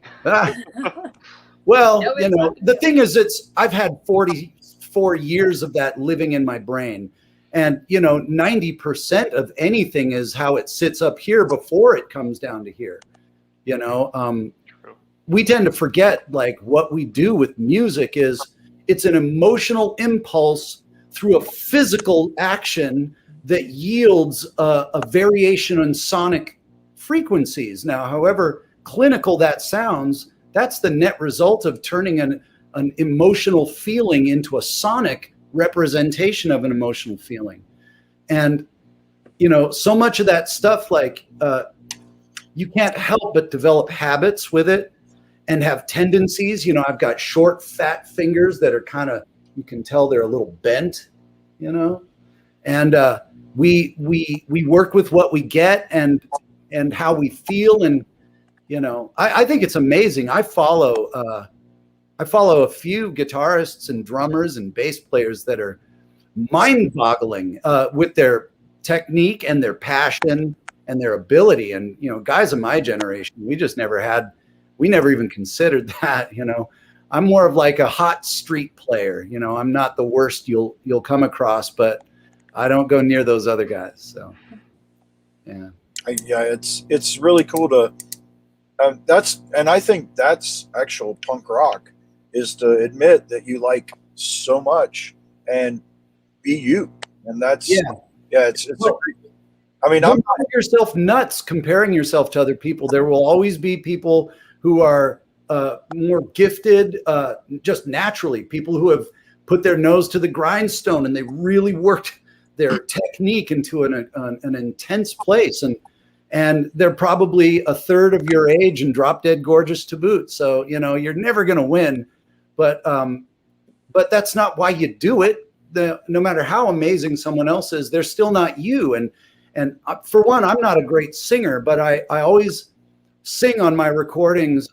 S5: Well, the thing is, I've had 44 years of that living in my brain. And, 90% of anything is how it sits up here before it comes down to here, we tend to forget, like, what we do with music is it's an emotional impulse through a physical action that yields a variation in sonic frequencies. Now, however clinical that sounds, that's the net result of turning an emotional feeling into a sonic representation of an emotional feeling. And, you know, so much of that stuff, like, you can't help but develop habits with it and have tendencies. You know, I've got short, fat fingers that are kind of, you can tell they're a little bent, you know, and we work with what we get and how we feel. And, you know, I think it's amazing. I follow a few guitarists and drummers and bass players that are mind-boggling with their technique and their passion and their ability. And, you know, guys of my generation, we never even considered that. You know, I'm more of like a hot street player. You know, I'm not the worst you'll come across, but I don't go near those other guys. So, yeah.
S1: Yeah, it's really cool to and I think that's actual punk rock, is to admit that you like so much and be you. And that's it's
S5: Well,
S1: I mean,
S5: don't drive yourself nuts comparing yourself to other people. There will always be people who are more gifted, just naturally, people who have put their nose to the grindstone and they really worked their technique into an intense place. And they're probably a third of your age and drop dead gorgeous to boot. So, you know, you're never going to win, but that's not why you do it. No matter how amazing someone else is, they're still not you. And for one, I'm not a great singer, but I always sing on my recordings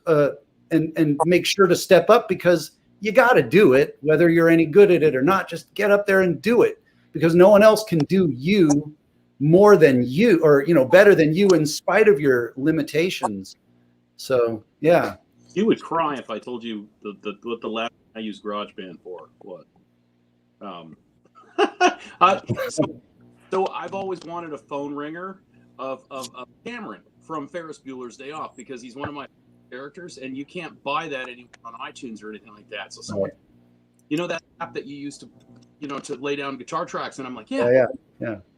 S5: and make sure to step up, because you got to do it, whether you're any good at it or not. Just get up there and do it, because no one else can do you more than you, or, you know, better than you, in spite of your limitations. So, yeah.
S4: You would cry if I told you what the last I used GarageBand for. What? So I've always wanted a phone ringer of Cameron from Ferris Bueller's Day Off, because he's one of my characters, and you can't buy that anymore on iTunes or anything like that. So someone, you know, that app that you used to, you know, to lay down guitar tracks, and I'm like, yeah.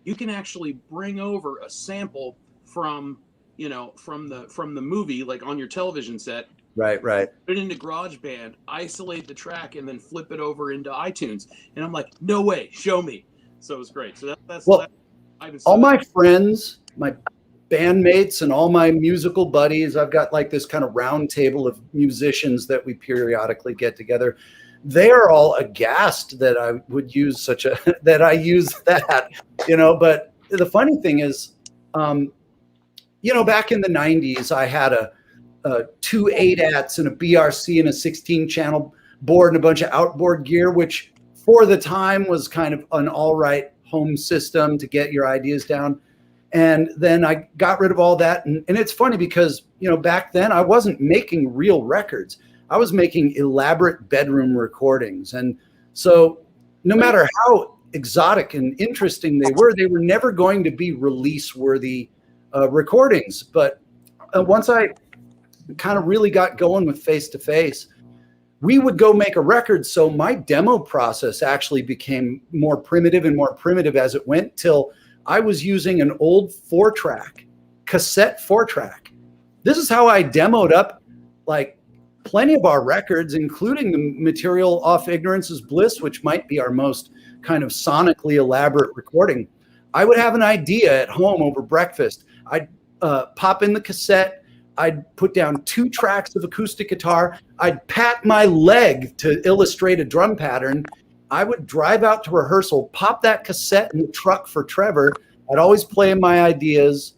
S4: You can actually bring over a sample from, you know, from the movie, like on your television set.
S5: Right.
S4: Put it into GarageBand, isolate the track, and then flip it over into iTunes. And I'm like, no way, show me. So it was great. So that's
S5: all my friends, my bandmates, and all my musical buddies, I've got like this kind of round table of musicians that we periodically get together. They are all aghast that I would use that I use that, you know. But the funny thing is, you know, back in the 90s, I had a 2 8-ats and a BRC and a 16-channel board and a bunch of outboard gear, which for the time was kind of an all right home system to get your ideas down. And then I got rid of all that. And it's funny because, you know, back then I wasn't making real records. I was making elaborate bedroom recordings. And so no matter how exotic and interesting they were never going to be release worthy recordings. But once I kind of really got going with Face to Face, we would go make a record. So my demo process actually became more primitive and more primitive as it went, till I was using an old 4-track, cassette 4-track. This is how I demoed up like plenty of our records, including the material off Ignorance is Bliss, which might be our most kind of sonically elaborate recording. I would have an idea at home over breakfast. I'd pop in the cassette. I'd put down 2 tracks of acoustic guitar. I'd pat my leg to illustrate a drum pattern. I would drive out to rehearsal, pop that cassette in the truck for Trevor. I'd always play my ideas,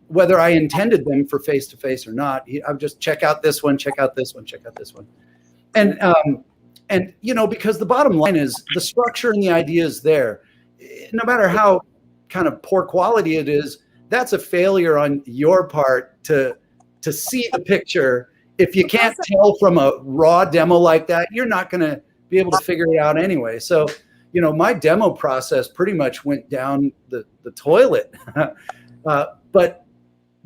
S5: whether I intended them for Face to Face or not. I would just check out this one, check out this one, check out this one. And you know, because the bottom line is the structure and the idea is there. No matter how kind of poor quality it is, that's a failure on your part to see the picture. If you can't tell from a raw demo like that, you're not going to be able to figure it out anyway. So, you know, my demo process pretty much went down the toilet. But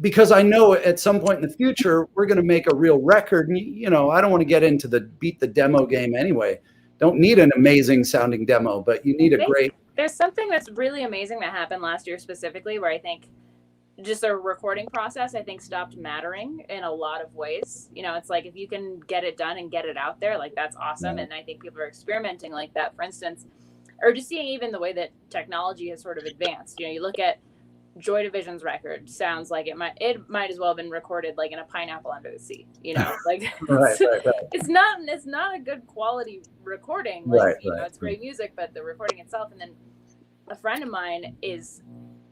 S5: because I know at some point in the future, we're going to make a real record. And, you know, I don't want to get into the beat the demo game anyway. Don't need an amazing sounding demo, but you need a great.
S2: There's something that's really amazing that happened last year specifically, where I think just the recording process, I think, stopped mattering in a lot of ways. You know, it's like, if you can get it done and get it out there, like, that's awesome. And I think people are experimenting like that, for instance, or just seeing even the way that technology has sort of advanced. You know, you look at Joy Division's record, sounds like it might as well have been recorded like in a pineapple under the sea, you know, like
S5: Right.
S2: it's not a good quality recording. Like, you know, it's great music, but the recording itself. And then a friend of mine is,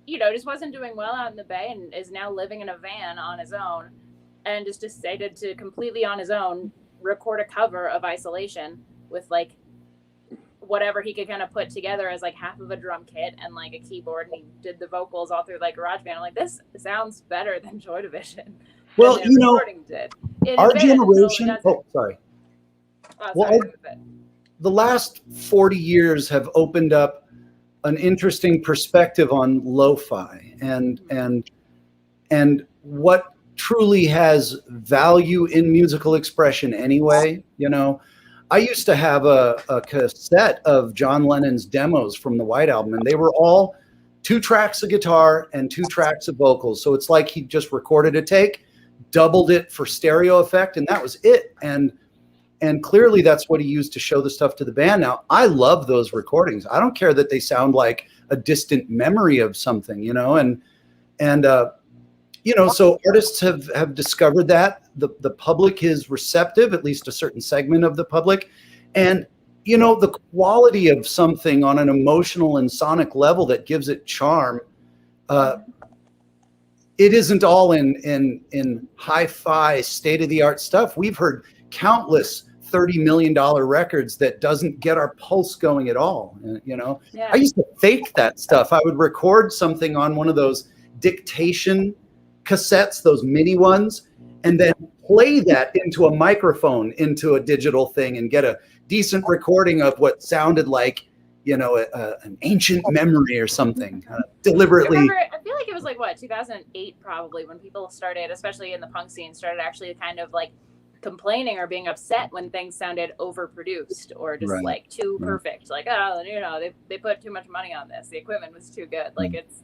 S2: you know, just wasn't doing well out in the Bay and is now living in a van on his own, and just decided to completely on his own record a cover of Isolation with like whatever he could kind of put together as like half of a drum kit and like a keyboard, and he did the vocals all through like GarageBand. I'm like, this sounds better than Joy Division.
S5: Well, you know, our generation. Oh, sorry. Well, the last 40 years have opened up an interesting perspective on lo-fi and what truly has value in musical expression anyway. You know, I used to have a cassette of John Lennon's demos from the White Album, and they were all 2 tracks of guitar and 2 tracks of vocals. So it's like he just recorded a take, doubled it for stereo effect, and that was it. And clearly that's what he used to show the stuff to the band. Now, I love those recordings. I don't care that they sound like a distant memory of something, you know, and you know, so artists have discovered that the public is receptive, at least a certain segment of the public. And, you know, the quality of something on an emotional and sonic level that gives it charm, it isn't all in hi-fi state-of-the-art stuff. We've heard countless $30 million records that doesn't get our pulse going at all. You know, yeah. I used to fake that stuff. I would record something on one of those dictation cassettes, those mini ones, and then play that into a microphone, into a digital thing, and get a decent recording of what sounded like, you know, an ancient memory or something. Deliberately.
S2: I feel like it was like, what, 2008 probably, when people started, especially in the punk scene, started actually kind of like complaining or being upset when things sounded overproduced or just like too perfect. Like, oh, you know, they put too much money on this. The equipment was too good. Like, it's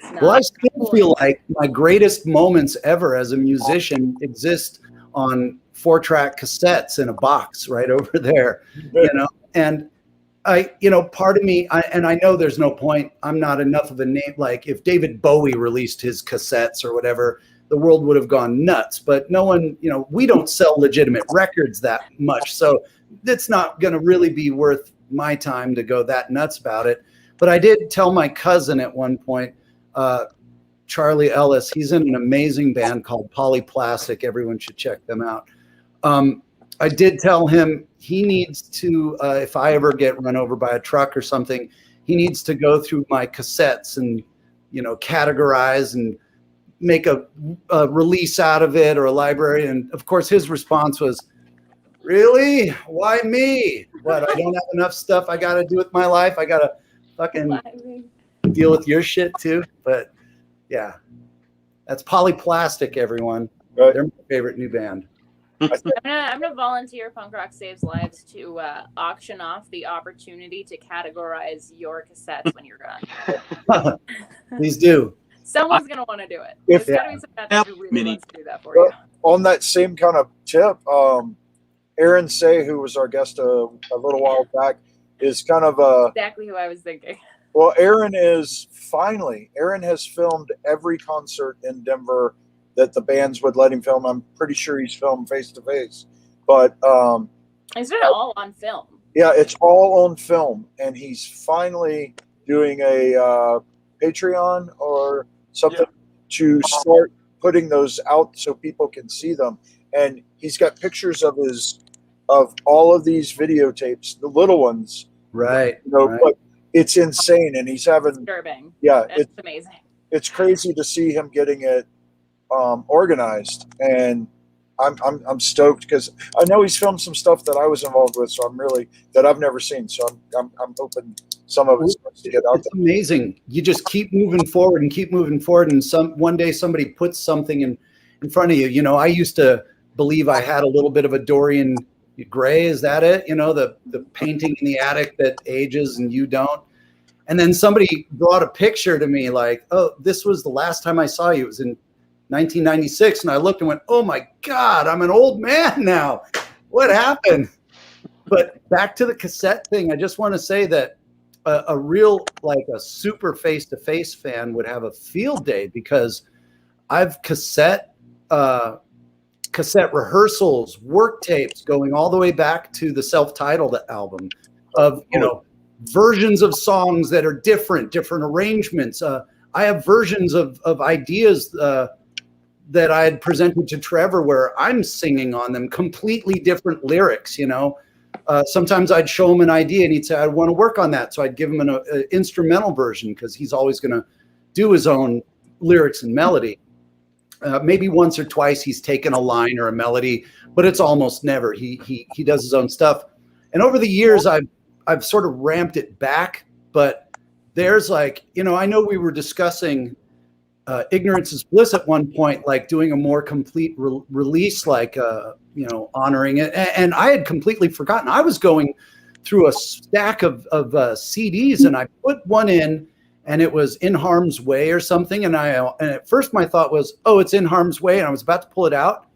S2: not.
S5: Well, I still feel like my greatest moments ever as a musician exist on 4-track cassettes in a box right over there, you know, and I, you know, part of me, and I know there's no point, I'm not enough of a name. Like, if David Bowie released his cassettes or whatever, the world would have gone nuts. But no one, you know, we don't sell legitimate records that much. So it's not going to really be worth my time to go that nuts about it. But I did tell my cousin at one point, Charlie Ellis, he's in an amazing band called Polyplastic. Everyone should check them out. I did tell him he needs to, if I ever get run over by a truck or something, he needs to go through my cassettes and, you know, categorize and make a release out of it, or a library. And of course his response was, really? Why me? What, I don't have enough stuff I got to do with my life? I got to fucking deal with your shit too? But yeah, that's Polyplastic, everyone. Right. They're my favorite new band.
S2: I'm gonna volunteer Punk Rock Saves Lives to auction off the opportunity to categorize your cassettes when you're gone.
S5: Please do.
S2: Someone's gonna want to do it. There's gotta be someone who really wants to do that for you.
S1: On that same kind of tip, Aaron Say, who was our guest a little while back, is kind of
S2: exactly who I was thinking.
S1: Well, Aaron has filmed every concert in Denver that the bands would let him film. I'm pretty sure he's filmed face to face, but
S2: is it all on film?
S1: Yeah, it's all on film, and he's finally doing a Patreon or something to start putting those out so people can see them. And he's got pictures of all of these videotapes, the little ones,
S5: right?
S1: You know, but it's insane, and he's having
S2: disturbing.
S1: Yeah,
S2: it's amazing.
S1: It's crazy to see him getting it organized, and I'm stoked because I know he's filmed some stuff that I was involved with, so I'm really that I've never seen. So I'm hoping some of it starts to get out
S5: It's amazing. You just keep moving forward and keep moving forward, and one day somebody puts something in front of you. You know, I used to believe I had a little bit of a Dorian Gray. Is that it? You know, the painting in the attic that ages and you don't. And then somebody brought a picture to me like, oh, this was the last time I saw you. It was in 1996. And I looked and went, oh my God, I'm an old man now. What happened? But back to the cassette thing, I just want to say that a real, like a super face-to-face fan would have a field day, because I've cassette rehearsals, work tapes going all the way back to the self-titled album of, you know, versions of songs that are different arrangements. I have versions of ideas that I had presented to Trevor where I'm singing on them, completely different lyrics, you know. Sometimes I'd show him an idea and he'd say, I want to work on that. So I'd give him an instrumental version, because he's always going to do his own lyrics and melody. Maybe once or twice he's taken a line or a melody, but it's almost never. He does his own stuff. And over the years, I've sort of ramped it back, but there's like, you know, I know we were discussing Ignorance is Bliss at one point, like doing a more complete release, like, you know, honoring it. And I had completely forgotten. I was going through a stack of CDs, and I put one in, and it was In Harm's Way or something. And at first my thought was, oh, it's In Harm's Way. And I was about to pull it out.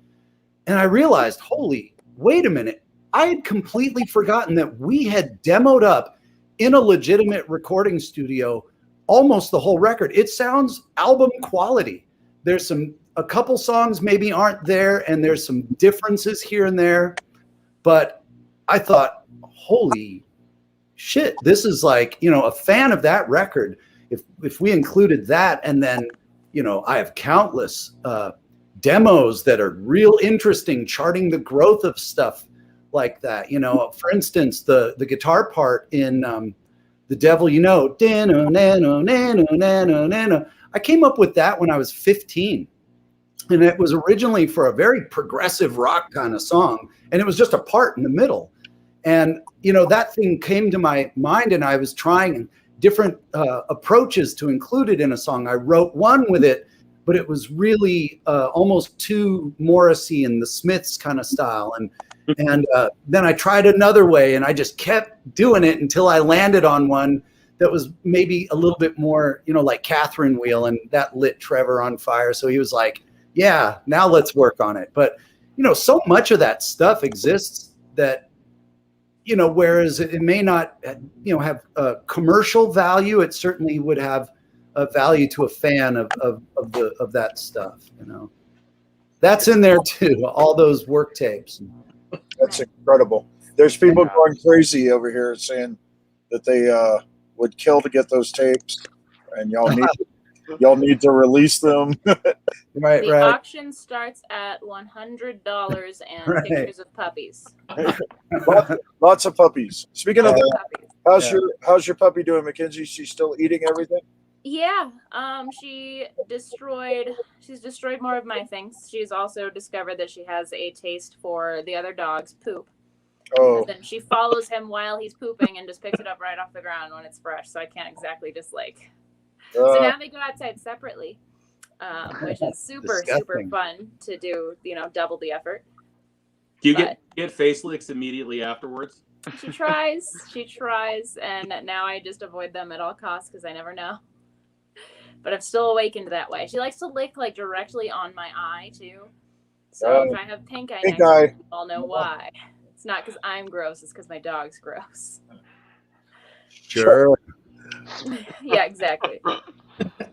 S5: And I realized, holy, wait a minute. I had completely forgotten that we had demoed up in a legitimate recording studio almost the whole record. It sounds album quality. There's a couple songs maybe aren't there, and there's some differences here and there. But I thought, holy shit, this is like, you know, a fan of that record. If we included that, and then, you know, I have countless demos that are real interesting, charting the growth of stuff like that. You know, for instance, the guitar part in The Devil You Know, I came up with that when I was 15. And it was originally for a very progressive rock kind of song. And it was just a part in the middle. And, you know, that thing came to my mind, and I was trying different approaches to include it in a song. I wrote one with it, but it was really almost too Morrissey and the Smiths kind of style. And then I tried another way, and I just kept doing it until I landed on one that was maybe a little bit more, you know, like Catherine Wheel, and that lit Trevor on fire. So he was like, yeah, now let's work on it. But, you know, so much of that stuff exists that, you know, whereas it may not, you know, have a commercial value, it certainly would have a value to a fan of that stuff, you know. That's in there too, all those work tapes.
S1: That's incredible. There's people going crazy over here saying that they would kill to get those tapes, and y'all need to release them.
S5: Right.
S2: The auction starts at $100 and pictures of puppies.
S1: Lots of puppies. Speaking of that,
S2: puppies.
S1: how's your puppy doing, Mackenzie? She's still eating everything?
S2: Yeah. She's destroyed more of my things. She's also discovered that she has a taste for the other dog's poop.
S1: Oh.
S2: And then she follows him while he's pooping and just picks it up right off the ground when it's fresh. So I can't exactly just like. So now they go outside separately, which is super fun to do. You know, double the effort.
S4: Do you get face licks immediately afterwards?
S2: She tries, and now I just avoid them at all costs because I never know. But I'm still awakened that way. She likes to lick like directly on my eye too. So if I have pink eye next to her, I'll know why. It's not because I'm gross; it's because my dog's gross.
S5: Sure.
S2: Yeah, exactly.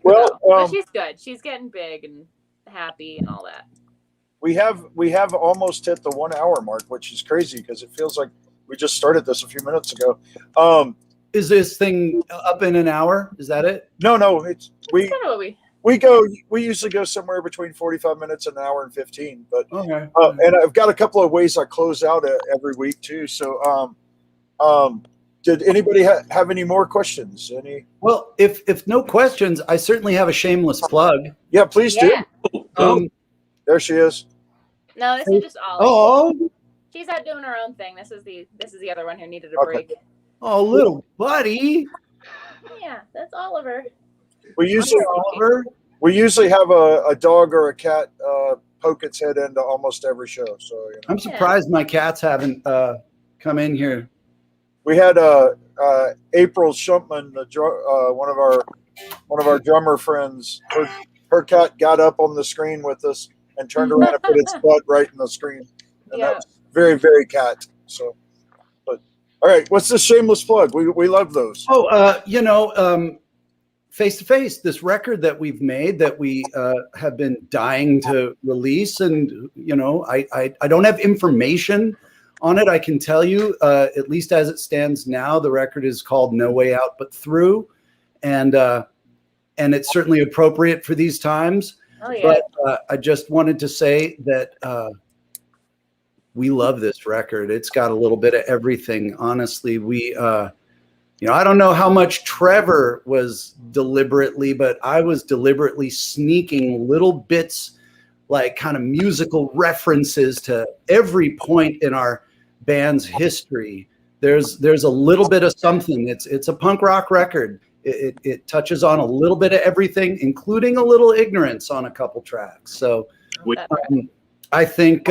S1: Well,
S2: but she's good. She's getting big and happy and all that.
S1: We have almost hit the 1 hour mark, which is crazy because it feels like we just started this a few minutes ago.
S5: Is this thing up in an hour? Is that it?
S1: No,
S2: That's kind of what
S1: we usually go somewhere between 45 minutes and an hour and 15. But
S5: Okay.
S1: And I've got a couple of ways I close out every week too. So did anybody have any more questions?
S5: Well, if no questions, I certainly have a shameless plug.
S1: Yeah, please do. There she is.
S2: No, this is just Ollie.
S5: Oh,
S2: She's out doing her own thing. This is the other one who needed a break.
S5: oh, little buddy.
S2: Yeah, that's Oliver.
S1: We usually
S5: Oliver.
S1: we usually have a dog or a cat poke its head into almost every show. So you know.
S5: I'm surprised my cats haven't come in here.
S1: We had April Shumpman, one of our drummer friends. Her cat got up on the screen with us and turned around and put its butt right in the screen, and that was very, very cat. So, but all right, what's the shameless plug? We love those.
S5: Oh, Face to Face, this record that we've made that we have been dying to release, and I don't have information on it. I can tell you, at least as it stands now, the record is called No Way Out But Through, and it's certainly appropriate for these times.
S2: Oh, yeah.
S5: But I just wanted to say that we love this record. It's got a little bit of everything. Honestly, I don't know how much Trevor was deliberately, but I was deliberately sneaking little bits, like kind of musical references to every point in our band's history. There's a little bit of something. It's a punk rock record. It touches on a little bit of everything, including a little ignorance on a couple tracks. So I think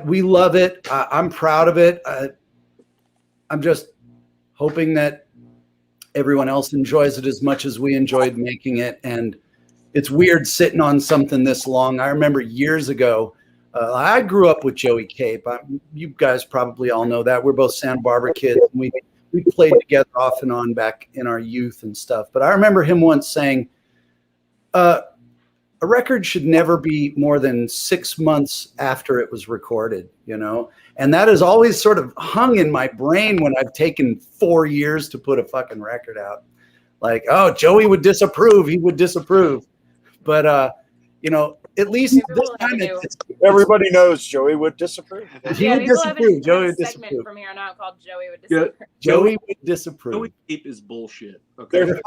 S5: we love it. I'm proud of it. I'm just hoping that everyone else enjoys it as much as we enjoyed making it. And it's weird sitting on something this long. I remember years ago, I grew up with Joey Cape. You guys probably all know that. We're both Santa Barbara kids. And we played together off and on back in our youth and stuff. But I remember him once saying, a record should never be more than 6 months after it was recorded, And that has always sort of hung in my brain when I've taken 4 years to put a fucking record out. Like, oh, Joey would disapprove. He would disapprove. But, at least this time
S1: everybody knows Joey would disapprove.
S5: He would disapprove. Joey would disapprove.
S2: From here on out called Joey would disapprove.
S5: Joey would disapprove.
S4: Joey Cape is bullshit. Okay.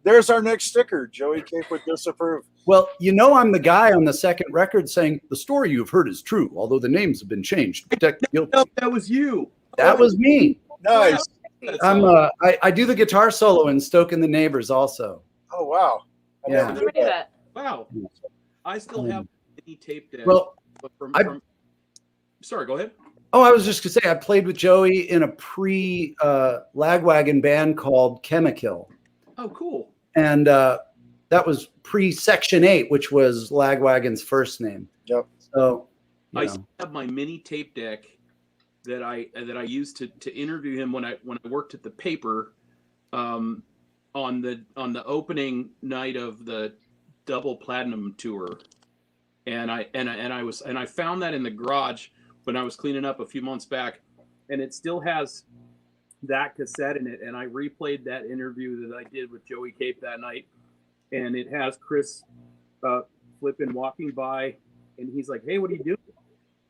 S1: There's our next sticker. Joey Cape would disapprove.
S5: Well, I'm the guy on the second record saying the story you've heard is true, although the names have been changed.
S4: No, that was you.
S5: That was me.
S1: Nice.
S5: I do the guitar solo in Stoking the Neighbors also.
S1: Oh wow. I
S5: Yeah.
S1: never knew that.
S4: Wow. I still have any tape deck.
S5: Well,
S4: sorry, go ahead.
S5: Oh, I was just gonna say I played with Joey in a pre-Lagwagon band called Chemikill.
S4: Oh, cool.
S5: And that was pre-Section 8, which was Lagwagon's first name.
S1: Yep.
S5: So
S4: I still have my mini tape deck that I used to interview him when I worked at the paper on the opening night of the Double Platinum tour. And I found that in the garage when I was cleaning up a few months back, and it still has that cassette in it. And I replayed that interview that I did with Joey Cape that night, and it has Chris flipping walking by, and he's like, "Hey, what are you doing?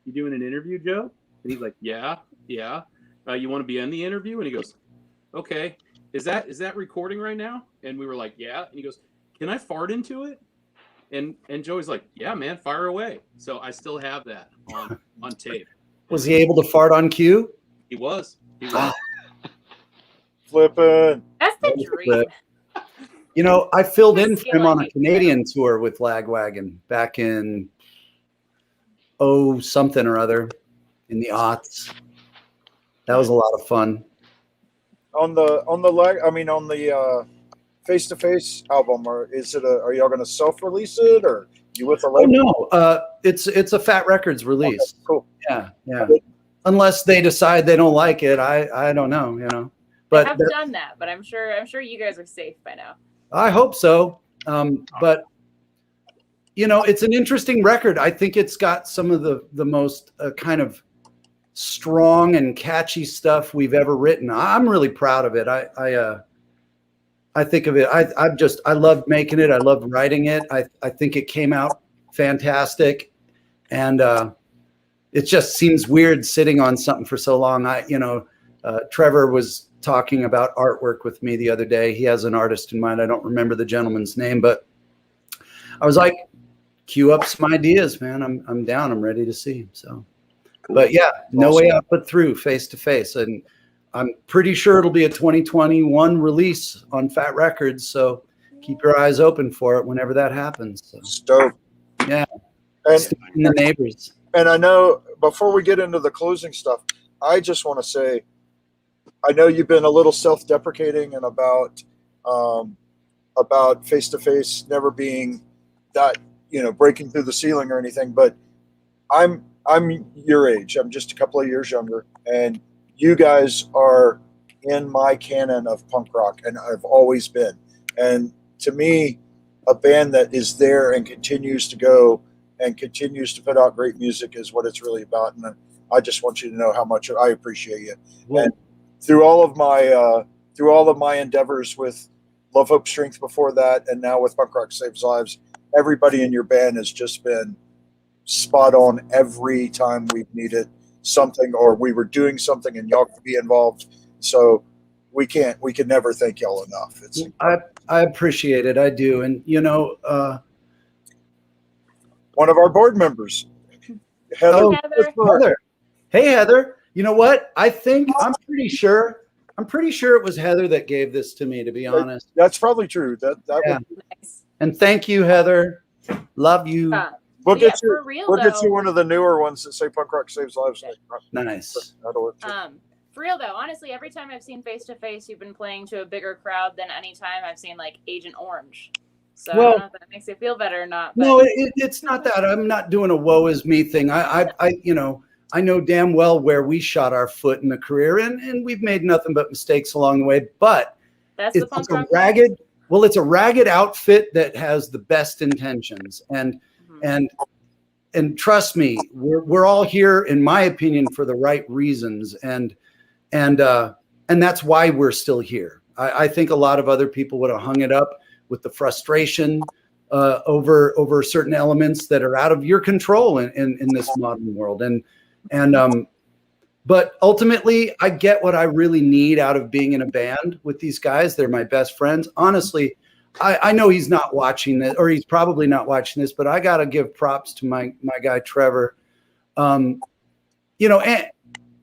S4: You doing an interview, Joe?" And he's like, "Yeah. You want to be in the interview?" And he goes, "Okay. Is that recording right now?" And we were like, "Yeah." And he goes, "Can I fart into it?" And Joey's like, "Yeah, man, fire away." So I still have that on tape.
S5: Was he able to fart on cue?
S4: He was.
S1: Flipping.
S2: That's the dream.
S5: I filled in for him on a Canadian tour with Lagwagon back in something or other in the aughts. That was a lot of fun.
S1: On the Face to Face album, or are y'all going to self-release it, or you with a label?
S5: Oh no, it's a Fat Records release.
S1: Okay, cool.
S5: Yeah. Unless they decide they don't like it, I don't know. But
S2: I have done that, but I'm sure you guys are safe by now.
S5: I hope so. But it's an interesting record. I think it's got some of the most kind of strong and catchy stuff we've ever written. I'm really proud of it. I think of it. I loved making it. I loved writing it. I think it came out fantastic, and it just seems weird sitting on something for so long. Trevor was talking about artwork with me the other day. He has an artist in mind. I don't remember the gentleman's name, but I was like, cue up some ideas, man. I'm down. I'm ready to see. So, cool. But yeah, No Way Out But Through, Face to Face. And I'm pretty sure it'll be a 2021 release on Fat Records. So keep your eyes open for it whenever that happens. So,
S1: Stoked.
S5: yeah.
S1: And
S5: Sticking the neighbors.
S1: And I know before we get into the closing stuff, I just want to say, I know you've been a little self-deprecating and about face-to-face never being that, breaking through the ceiling or anything, but I'm your age. I'm just a couple of years younger, and you guys are in my canon of punk rock, and I've always been. And to me, a band that is there and continues to go and continues to put out great music is what it's really about. And I just want you to know how much I appreciate you.
S5: Well,
S1: and through all of my endeavors with Love, Hope, Strength before that, and now with Punk Rock Saves Lives, everybody in your band has just been spot on every time we've needed something or we were doing something and y'all could be involved. So we can never thank y'all enough.
S5: I appreciate it. I do. And,
S1: one of our board members, Heather.
S5: Heather. Hey, Heather. You know what? I'm pretty sure it was Heather that gave this to me, to be honest.
S1: That's probably true. That
S5: Yeah.
S1: would be.
S2: Nice.
S5: And thank you, Heather. Love you.
S1: We'll get you.
S2: For real,
S1: We'll get
S2: though.
S1: you one of the newer ones that say Punk Rock Saves Lives.
S5: Nice.
S1: That'll work too.
S2: For real though, honestly, every time I've seen Face to Face, you've been playing to a bigger crowd than any time I've seen like Agent Orange. So I don't know if that makes you feel better or not. But.
S5: No, it's not that. I'm not doing a woe is me thing. I know damn well where we shot our foot in the career, and we've made nothing but mistakes along the way. But
S2: That's the punk rock.
S5: It's a ragged outfit that has the best intentions, and trust me, we're all here, in my opinion, for the right reasons, and that's why we're still here. I think a lot of other people would have hung it up with the frustration over certain elements that are out of your control in this modern world. But ultimately, I get what I really need out of being in a band with these guys. They're my best friends. Honestly, I know he's not watching this, or he's probably not watching this, but I got to give props to my guy, Trevor. And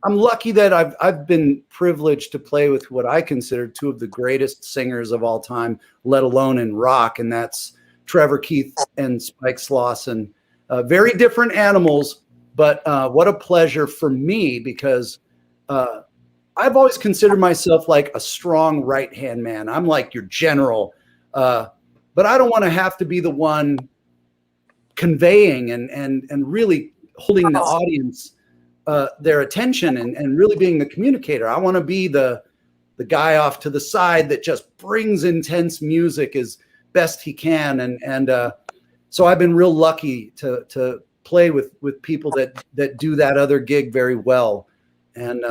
S5: I'm lucky that I've been privileged to play with what I consider two of the greatest singers of all time, let alone in rock. And that's Trevor Keith and Spike Slauson. Very different animals, but what a pleasure for me, because I've always considered myself like a strong right-hand man. I'm like your general, but I don't want to have to be the one conveying and really holding the audience their attention and really being the communicator. I want to be the guy off to the side that just brings intense music as best he can. And so I've been real lucky to play with people that do that other gig very well. And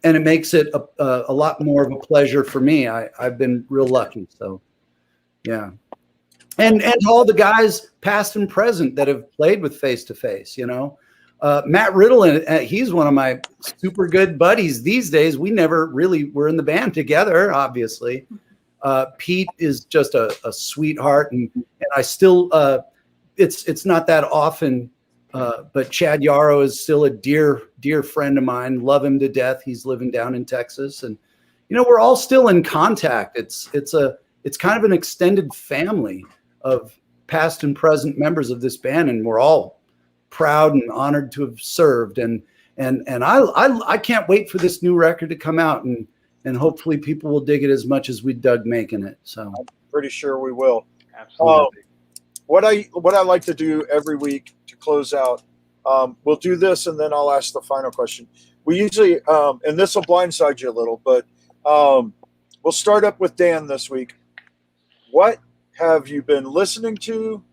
S5: it makes it a lot more of a pleasure for me. I've been real lucky. So, yeah. And all the guys past and present that have played with Face to Face, Matt Riddle, he's one of my super good buddies these days. We never really were in the band together, obviously. Pete is just a sweetheart, and I still it's not that often, but Chad Yarrow is still a dear friend of mine. Love him to death. He's living down in Texas, and we're all still in contact. It's kind of an extended family of past and present members of this band, and we're all proud and honored to have served, and I can't wait for this new record to come out, and hopefully people will dig it as much as we dug making it. So
S1: I'm pretty sure we will.
S3: Absolutely.
S1: What I like to do every week to close out, we'll do this and then I'll ask the final question. We usually, and this will blindside you a little, but we'll start up with Dan this week. What have you been listening to?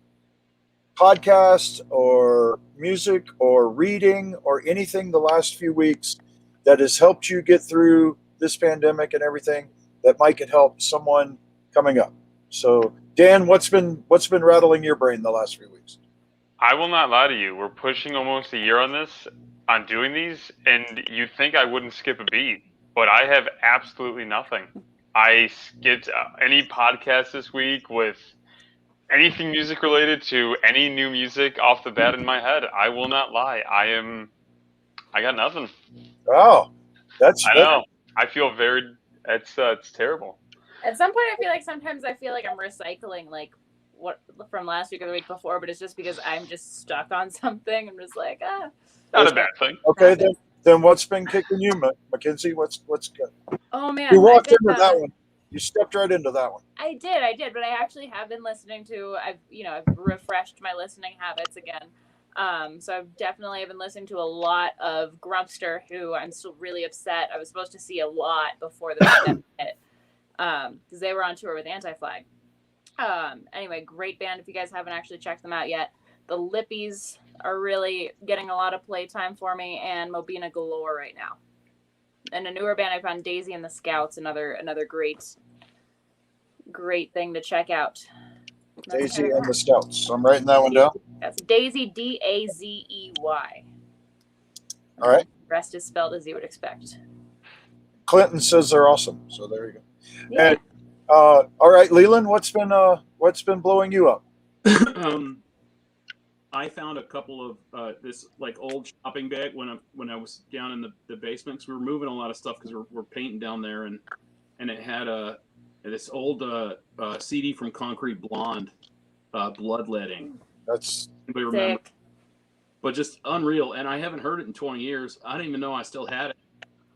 S1: Podcast or music or reading or anything the last few weeks that has helped you get through this pandemic and everything that might could help someone coming up. So Dan, what's been rattling your brain the last few weeks?
S3: I will not lie to you. We're pushing almost a year on doing these, and you'd think I wouldn't skip a beat, but I have absolutely nothing. I skipped any podcast this week with anything music related to any new music off the bat in my head. I will not lie. I got nothing.
S1: Oh,
S3: I know. I feel very. It's terrible.
S2: At some point, I feel like sometimes I'm recycling like what from last week or the week before, but it's just because I'm just stuck on something. I'm just like,
S3: Not a bad thing.
S1: Okay, then what's been kicking you, Mackenzie? What's good?
S2: Oh man,
S1: You walked into that one. You stepped right into that one.
S2: I did, but I actually have been listening to. I've refreshed my listening habits again. So I've definitely been listening to a lot of Grumpster, who I'm still really upset. I was supposed to see a lot before the pandemic hit, because they were on tour with Anti-Flag. Anyway, great band. If you guys haven't actually checked them out yet, the Lippies are really getting a lot of playtime for me, and Mobina Galore right now. And a newer band I found, Daisy and the Scouts, another great thing to check out.
S1: Daisy and the Scouts. So I'm writing that one down.
S2: That's Daisy, Dazey.
S1: All right.
S2: The rest is spelled as you would expect.
S1: Clinton says they're awesome. So there you go.
S2: Yeah.
S1: And all right, Leland, what's been blowing you up?
S4: I found a couple of this like old shopping bag when I was down in the basement, because we were moving a lot of stuff because we're painting down there, and it had this old CD from Concrete Blonde, Bloodletting.
S1: That's
S4: Anybody remember?
S2: Sick.
S4: But just unreal, and I haven't heard it in 20 years. I didn't even know I still had it.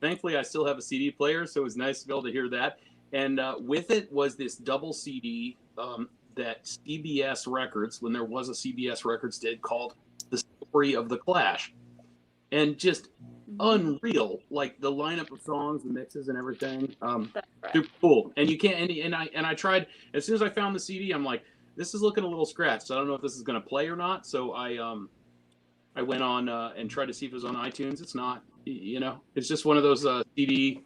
S4: Thankfully, I still have a CD player, so it was nice to be able to hear that. And with it was this double CD that CBS Records, when there was a CBS Records, did, called The Story of the Clash. And just unreal, like the lineup of songs, the mixes and everything. Super cool. And you can't, and I tried, as soon as I found the CD, I'm like, this is looking a little scratched. I don't know if this is going to play or not. So I went on and tried to see if it was on iTunes. It's not, it's just one of those CD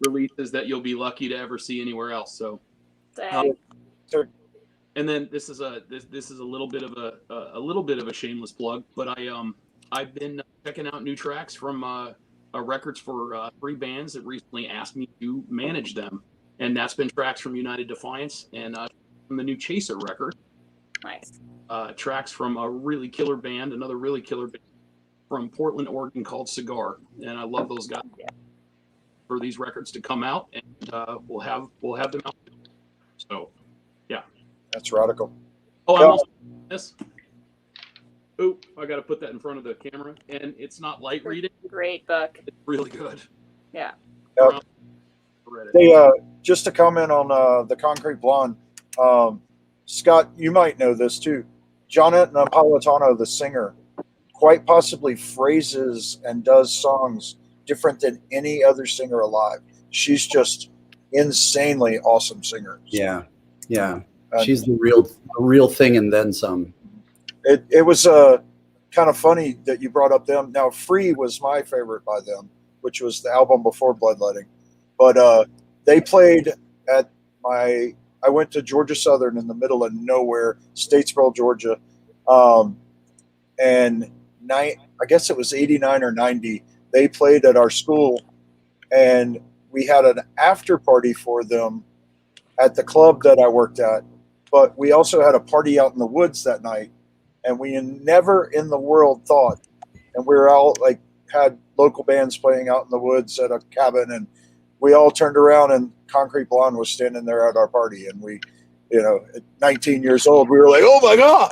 S4: releases that you'll be lucky to ever see anywhere else. So, and then this is a little bit of a shameless plug, but I've been checking out new tracks from records for 3 bands that recently asked me to manage them, and that's been tracks from United Defiance and from the new Chaser record.
S2: Nice.
S4: Tracks from a really killer band, another really killer band from Portland, Oregon called Cigar, and I love those guys.
S2: Yeah.
S4: For these records to come out, and we'll have them out. So, yeah,
S1: that's radical.
S4: Oh, I'm also this. Oh, I got to put that in front of the camera, and it's not light reading.
S2: Great book.
S4: It's really good.
S2: Yeah.
S1: They just to comment on the Concrete Blonde, Scott, you might know this too. Jonathan Napolitano, the singer, quite possibly phrases and does songs different than any other singer alive. She's just insanely awesome singer.
S5: Yeah. She's the real thing, and then some.
S1: It was kind of funny that you brought up them. Now, Free was my favorite by them, which was the album before Bloodletting. But they played at I went to Georgia Southern in the middle of nowhere, Statesboro, Georgia. And I guess it was 89 or 90. They played at our school, and we had an after party for them at the club that I worked at. But we also had a party out in the woods that night, and we never in the world thought, and we were all like, had local bands playing out in the woods at a cabin, and we all turned around and Concrete Blonde was standing there at our party, and we, at 19 years old, we were like, oh my God,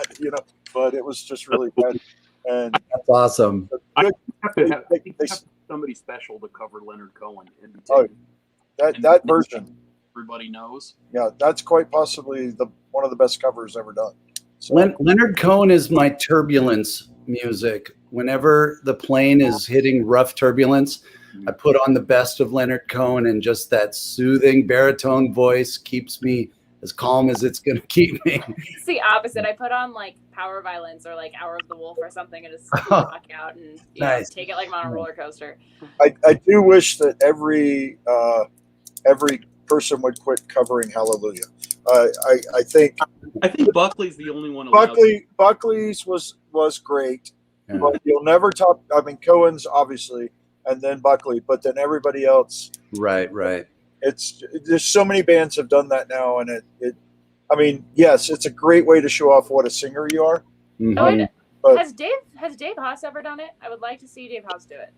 S1: but it was just really bad. And
S5: that's awesome.
S4: I have somebody special to cover Leonard Cohen.
S1: That version
S4: everybody knows.
S1: Yeah, that's quite possibly one of the best covers ever done. So.
S5: Leonard Cohen is my turbulence music. Whenever the plane is hitting rough turbulence, I put on the best of Leonard Cohen, and just that soothing baritone voice keeps me as calm as it's going to keep me.
S2: It's the opposite. I put on like Power Violence or like Hour of the Wolf or something, and just rock out and
S5: nice.
S2: Take it like I'm on a roller coaster.
S1: I do wish that every person would quit covering Hallelujah. I think
S4: Buckley's the only one.
S1: Buckley's was great, but you'll never top. I mean, Cohen's obviously, and then Buckley, but then everybody else.
S5: Right.
S1: There's so many bands have done that now, and I mean, yes, it's a great way to show off what a singer you are.
S5: Mm-hmm.
S2: But has Dave Haas ever done it? I would like to see Dave Haas do it.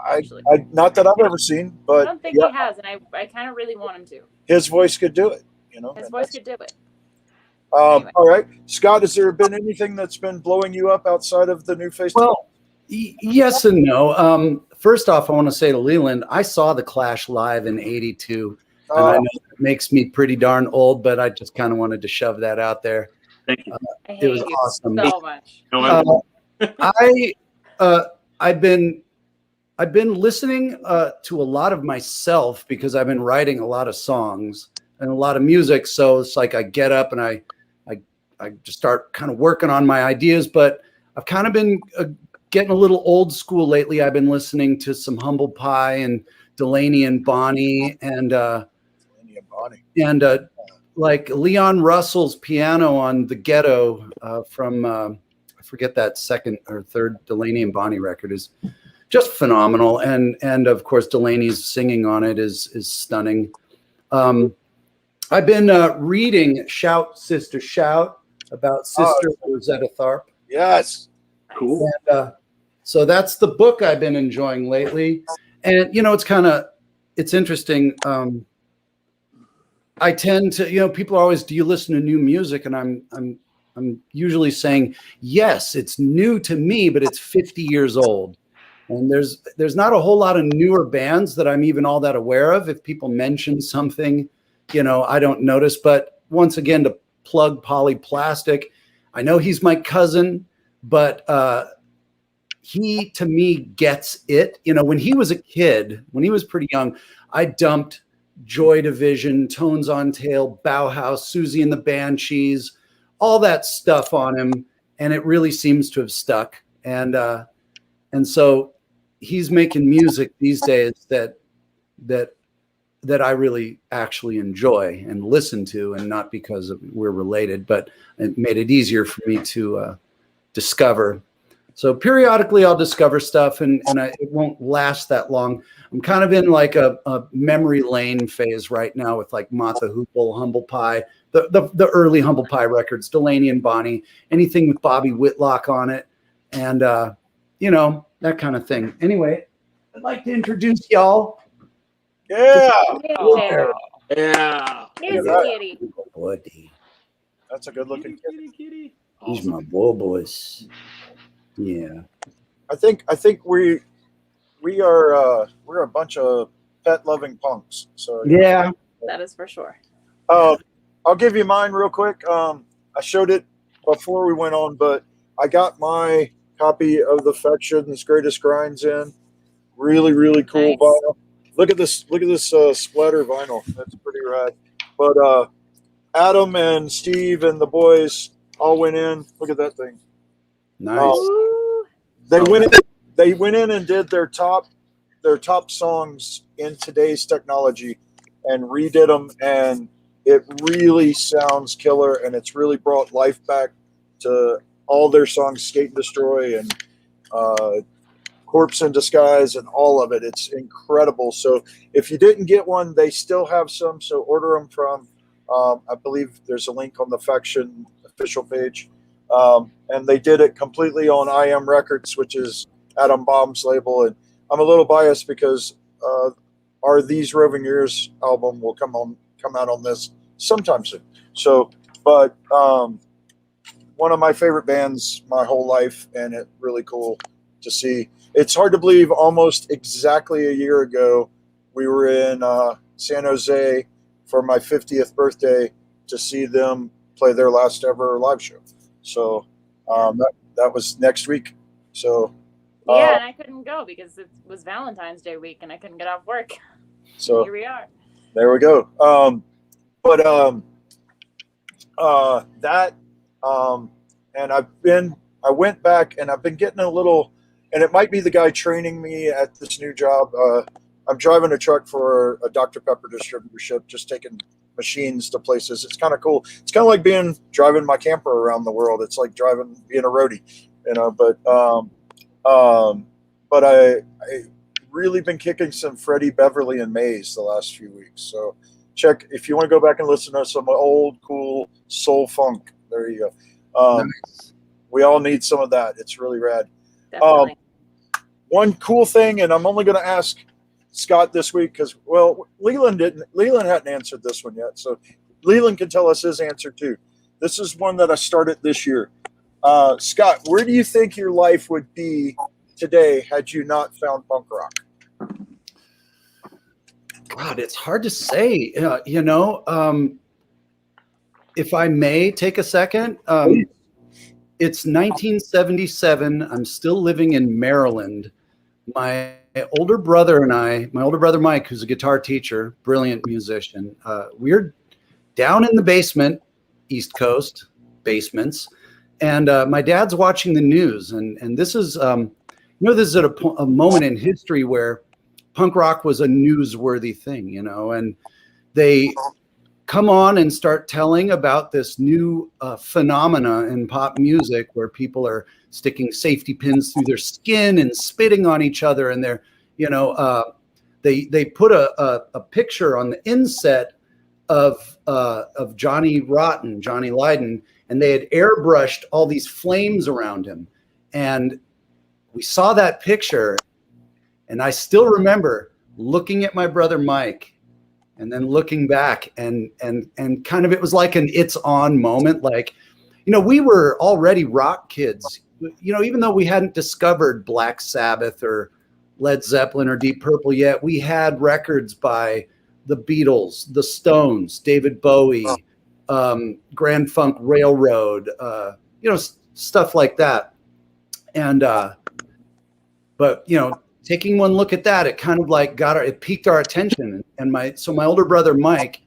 S2: Actually,
S1: not that I've ever seen,
S2: I
S1: but
S2: don't think
S1: yeah,
S2: he has, and I kind of really want him to.
S1: his voice could do it. You know,
S2: His
S1: and
S2: voice could do it.
S1: All
S2: Anyway.
S1: right, Scott, has there been anything that's been blowing you up outside of the new face?
S5: Well, yes and no. First off, I want to say to Leland, I saw the Clash live in '82, and I know it makes me pretty darn old, but I just kind of wanted to shove that out there.
S4: Thank you.
S2: I
S5: It
S2: hate
S5: was
S2: you
S5: awesome.
S2: so much.
S4: No,
S5: I've been listening to a lot of myself because I've been writing a lot of songs and a lot of music. So it's like I get up and I just start kind of working on my ideas. But I've kind of been getting a little old school lately. I've been listening to some Humble Pie and Delaney and Bonnie and like Leon Russell's piano on The Ghetto from I forget that second or third Delaney and Bonnie record is just phenomenal, and of course Delaney's singing on it is stunning. I've been reading "Shout, Sister, Shout" about Sister Rosetta Tharpe.
S1: Yes,
S4: cool.
S5: And, so that's the book I've been enjoying lately, and it's interesting. I tend to, people are always, do you listen to new music? And I'm usually saying yes, it's new to me, but it's 50 years old. And there's not a whole lot of newer bands that I'm even all that aware of. If people mention something, I don't notice. But once again, to plug Polyplastic, I know he's my cousin, but he, to me, gets it. When he was a kid, when he was pretty young, I dumped Joy Division, Tones on Tail, Bauhaus, Susie and the Banshees, all that stuff on him. And it really seems to have stuck. And so he's making music these days that I really actually enjoy and listen to, and not because we're related, but it made it easier for me to discover. So periodically I'll discover stuff, and it won't last that long. I'm kind of in like a memory lane phase right now with like Martha Hoople, Humble Pie, the early Humble Pie records, Delaney and Bonnie, anything with Bobby Whitlock on it, and that kind of thing. Anyway, I'd like to introduce y'all.
S1: Yeah.
S4: Yeah.
S2: Here's a kitty.
S5: Buddy.
S1: That's a good looking kid.
S4: Kitty.
S5: He's my boys. Yeah.
S1: I think we're a bunch of pet loving punks. So
S5: Yeah.
S2: That is for sure.
S1: I'll give you mine real quick. I showed it before we went on, but I got my copy of the Fection's Greatest Grinds in. Really, really cool
S2: Nice.
S1: vinyl. Look at this splatter vinyl. That's pretty rad. But Adam and Steve and the boys all went in. Look at that thing.
S5: Nice.
S1: They went in and did their top songs in today's technology and redid them, and it really sounds killer, and it's really brought life back to all their songs, Skate and Destroy and Corpse in Disguise and all of it. It's incredible. So if you didn't get one, they still have some, so order them from I believe there's a link on the Fection official page. And they did it completely on IM Records, which is Adam Baum's label. And I'm a little biased because our These Roving Years album will come out on this sometime soon. So, but one of my favorite bands my whole life, and it's really cool to see. It's hard to believe almost exactly a year ago we were in San Jose for my 50th birthday to see them play their last ever live show. So that was next week. So
S2: Yeah, and I couldn't go because it was Valentine's Day week and I couldn't get off work.
S1: So
S2: here we are.
S1: There we go. And I went back and I've been getting a little, and it might be the guy training me at this new job. I'm driving a truck for a Dr. Pepper distributorship, just taking machines to places. It's kind of cool. It's kind of like driving my camper around the world. It's like being a roadie, but I really been kicking some Freddie Beverly and Mays the last few weeks. So check if you want to go back and listen to some old cool soul funk. There you go.
S5: Nice.
S1: We all need some of that. It's really rad.
S2: Definitely.
S1: one cool thing, and I'm only going to ask Scott this week because, well, Leland hadn't answered this one yet, so Leland can tell us his answer too. This is one that I started this year. Scott, where do you think your life would be today had you not found punk rock?
S5: God, it's hard to say. If I may take a second, it's 1977. I'm still living in Maryland. My older brother Mike, who's a guitar teacher, brilliant musician, we're down in the basement, East Coast basements, and my dad's watching the news, and this is this is at a moment in history where punk rock was a newsworthy thing, and they come on and start telling about this new phenomena in pop music where people are sticking safety pins through their skin and spitting on each other, and they're they put a picture on the inset of Johnny Lydon, and they had airbrushed all these flames around him, and we saw that picture, and I still remember looking at my brother Mike and then looking back, and kind of, it was like an it's on moment. Like, we were already rock kids, even though we hadn't discovered Black Sabbath or Led Zeppelin or Deep Purple yet, we had records by the Beatles, the Stones, David Bowie, Grand Funk Railroad, stuff like that. And, but, taking one look at that, it kind of like it piqued our attention. And my older brother, Mike,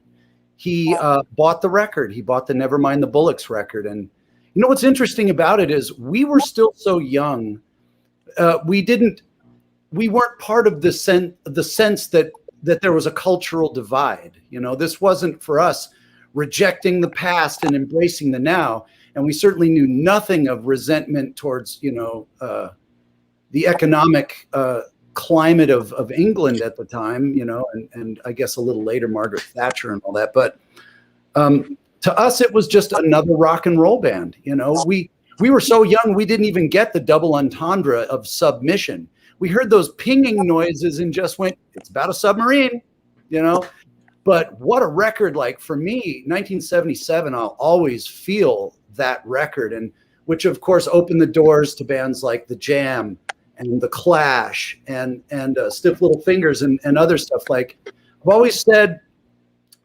S5: he bought the record. He bought the Nevermind the Bollocks record. And what's interesting about it is we were still so young. We weren't part of the sense that there was a cultural divide. This wasn't for us rejecting the past and embracing the now. And we certainly knew nothing of resentment towards, the economic climate of England at the time, and I guess a little later, Margaret Thatcher and all that. But to us, it was just another rock and roll band. We were so young, we didn't even get the double entendre of submission. We heard those pinging noises and just went, it's about a submarine, But what a record! Like, for me, 1977, I'll always feel that record, and which of course opened the doors to bands like The Jam and The Clash and Stiff Little Fingers and other stuff. Like, I've always said,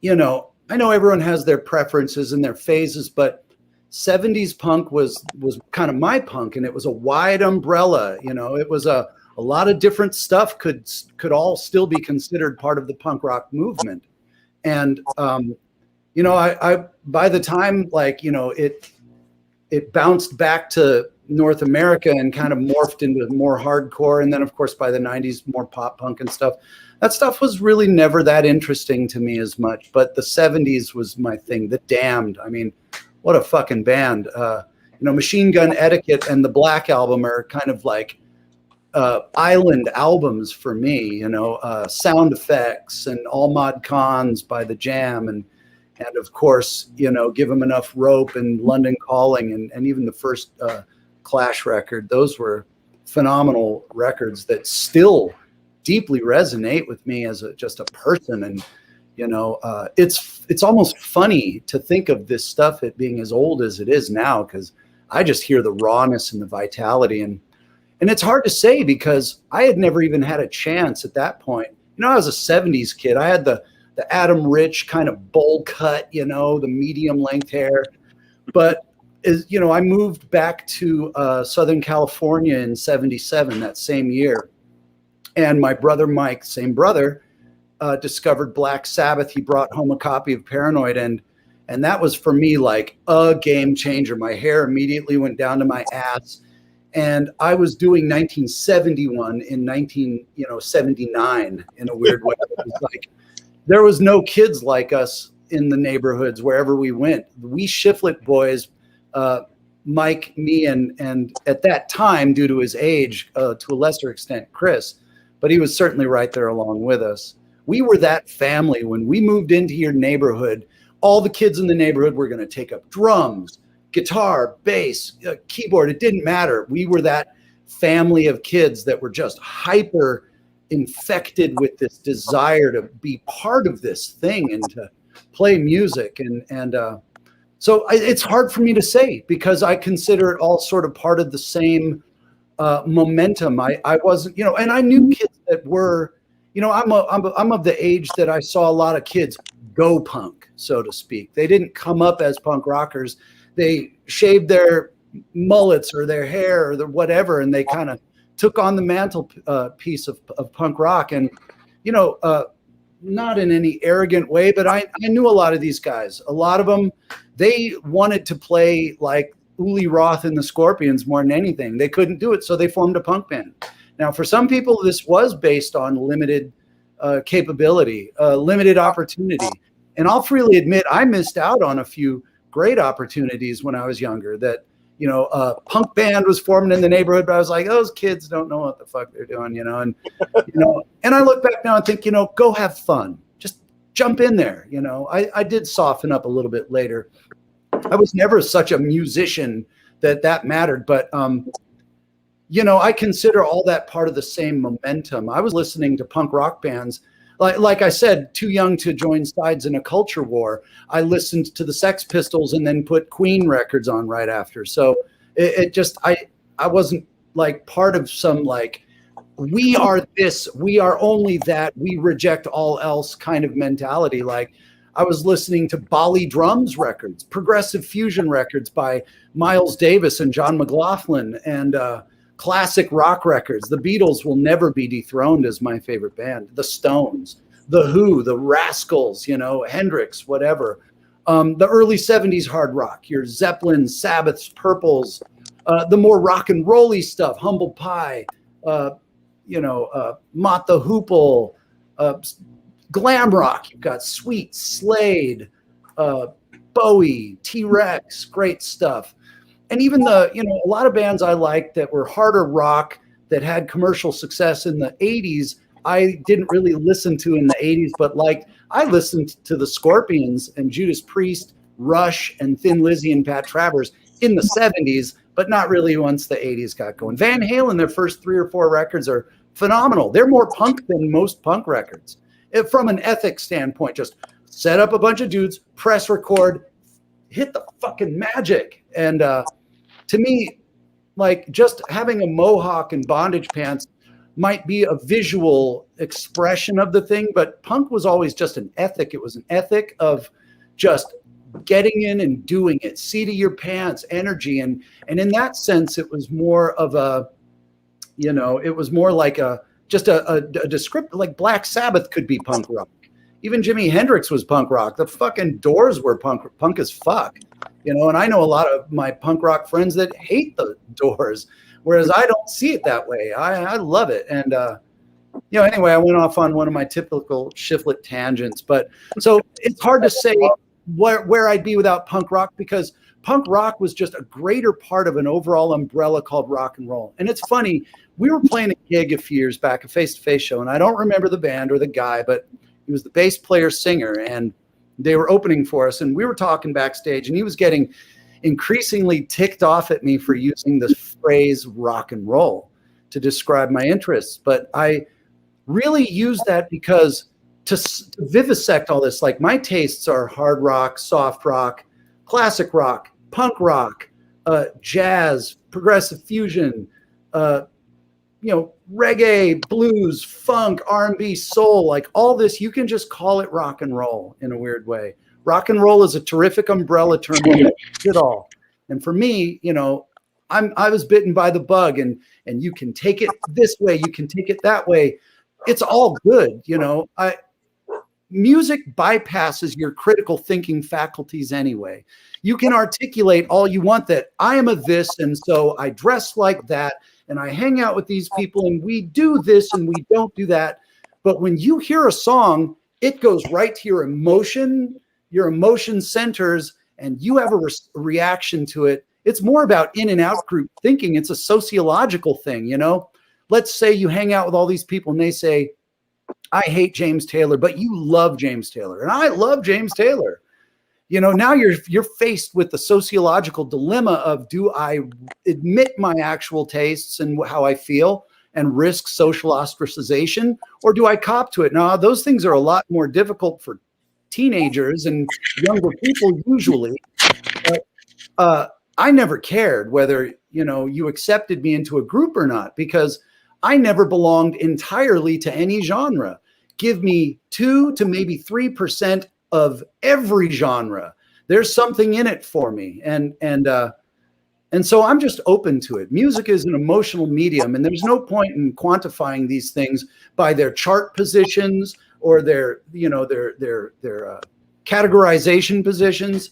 S5: I know everyone has their preferences and their phases, but 70s punk was kind of my punk, and it was a wide umbrella. It was a lot of different stuff could all still be considered part of the punk rock movement. And I by the time, like, it bounced back to North America and kind of morphed into more hardcore, and then of course by the 90s more pop punk and stuff. That stuff was really never that interesting to me as much, but the 70s was my thing. The Damned, I mean, what a fucking band. Machine Gun Etiquette and the Black Album are kind of like island albums for me. Sound Effects and All Mod Cons by The Jam, and of course, Give 'Em Enough Rope and London Calling, and even the first Clash record. Those were phenomenal records that still deeply resonate with me as just a person. And it's almost funny to think of this stuff, it being as old as it is now, because I just hear the rawness and the vitality, and it's hard to say because I had never even had a chance at that point. I was a 70s kid. I had the Adam Rich kind of bowl cut, the medium length hair, but I moved back to Southern California in 77, that same year. And my brother Mike, same brother, discovered Black Sabbath. He brought home a copy of Paranoid, and that was for me like a game changer. My hair immediately went down to my ass, and I was doing 1971 in 1979 in a weird way. It was like there was no kids like us in the neighborhoods wherever we went. We Shiflet boys, Mike, me, and at that time, due to his age, to a lesser extent, Chris, but he was certainly right there along with us. We were that family. When we moved into your neighborhood, all the kids in the neighborhood were going to take up drums, guitar, bass, keyboard. It didn't matter. We were that family of kids that were just hyper infected with this desire to be part of this thing and to play music. So it's hard for me to say because I consider it all sort of part of the same momentum. I wasn't, and I knew kids that were, I'm of the age that I saw a lot of kids go punk, so to speak. They didn't come up as punk rockers. They shaved their mullets or their hair or whatever, and they kind of took on the mantle piece of punk rock. And, not in any arrogant way, but I knew a lot of these guys. A lot of them, they wanted to play like Uli Roth and the Scorpions more than anything. They couldn't do it, so they formed a punk band. Now, for some people, this was based on limited capability, limited opportunity. And I'll freely admit, I missed out on a few great opportunities when I was younger that, a punk band was formed in the neighborhood, but I was like, those kids don't know what the fuck they're doing, and I look back now and think, go have fun. Just jump in there. I did soften up a little bit later. I was never such a musician that mattered, but, I consider all that part of the same momentum. I was listening to punk rock bands. Like I said, too young to join sides in a culture war. I listened to the Sex Pistols and then put Queen records on right after. So I wasn't like part of some like, we are this, we are only that, we reject all else kind of mentality. Like I was listening to Bali Drums records, progressive fusion records by Miles Davis and John McLaughlin, and classic rock records. The Beatles will never be dethroned as my favorite band. The Stones, The Who, The Rascals, Hendrix, whatever. The early 70s hard rock, your Zeppelin, Sabbaths, Purples, the more rock and rolly stuff, Humble Pie, Mott the Hoople, glam rock. You've got Sweet, Slade, Bowie, T-Rex, great stuff. And even a lot of bands I liked that were harder rock that had commercial success in the 80s, I didn't really listen to in the 80s, but I listened to the Scorpions and Judas Priest, Rush, and Thin Lizzy and Pat Travers in the 70s, but not really once the 80s got going. Van Halen, their first 3 or 4 records are phenomenal. They're more punk than most punk records. From an ethics standpoint, just set up a bunch of dudes, press record, hit the fucking magic. And to me, like just having a mohawk and bondage pants might be a visual expression of the thing, but punk was always just an ethic. It was an ethic of just getting in and doing it, seat of your pants, energy. And in that sense, it was more of a, it was more like a descriptor, like Black Sabbath could be punk rock. Even Jimi Hendrix was punk rock. The fucking Doors were punk as fuck. And I know a lot of my punk rock friends that hate the Doors, whereas I don't see it that way. I love it. And, anyway, I went off on one of my typical Shiflet tangents, but so it's hard to say where I'd be without punk rock, because punk rock was just a greater part of an overall umbrella called rock and roll. And it's funny, we were playing a gig a few years back, a face-to-face show, and I don't remember the band or the guy, but he was the bass player singer, and they were opening for us, and we were talking backstage, and he was getting increasingly ticked off at me for using the phrase rock and roll to describe my interests. But I really use that because to vivisect all this, like my tastes are hard rock, soft rock, classic rock, punk rock, jazz, progressive fusion, reggae, blues, funk, R&B, soul, like all this, you can just call it rock and roll in a weird way. Rock and roll is a terrific umbrella term to it all. And for me, I was bitten by the bug, and you can take it this way, you can take it that way. It's all good. Music bypasses your critical thinking faculties anyway. You can articulate all you want that I am a this, and so I dress like that, and I hang out with these people, and we do this, and we don't do that. But when you hear a song, it goes right to your emotion centers, and you have a reaction to it. It's more about in and out group thinking. It's a sociological thing, Let's say you hang out with all these people, and they say, I hate James Taylor, but you love James Taylor, and I love James Taylor. now you're faced with the sociological dilemma of, do I admit my actual tastes and how I feel and risk social ostracization, or do I cop to it? Now, those things are a lot more difficult for teenagers and younger people usually. But, I never cared whether, you accepted me into a group or not, because I never belonged entirely to any genre. Give me 2 to maybe 3% of every genre. There's something in it for me. And so I'm just open to it. Music is an emotional medium, and there's no point in quantifying these things by their chart positions or their categorization positions.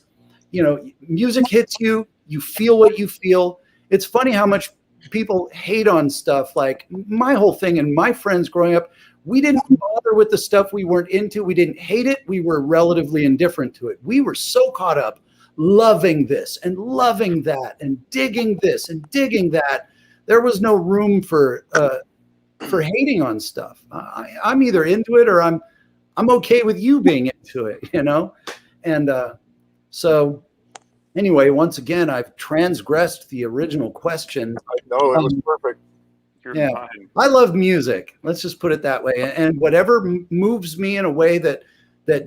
S5: Music hits you, you feel what you feel. It's funny how much people hate on stuff. Like my whole thing and my friends growing up, we didn't bother with the stuff we weren't into. We didn't hate it. We were relatively indifferent to it. We were so caught up loving this and loving that and digging this and digging that. There was no room for hating on stuff. I'm either into it or I'm okay with you being into it, And so anyway, once again, I've transgressed the original question.
S1: I know, it was perfect.
S3: You're fine.
S5: I love music. Let's just put it that way. And whatever moves me in a way that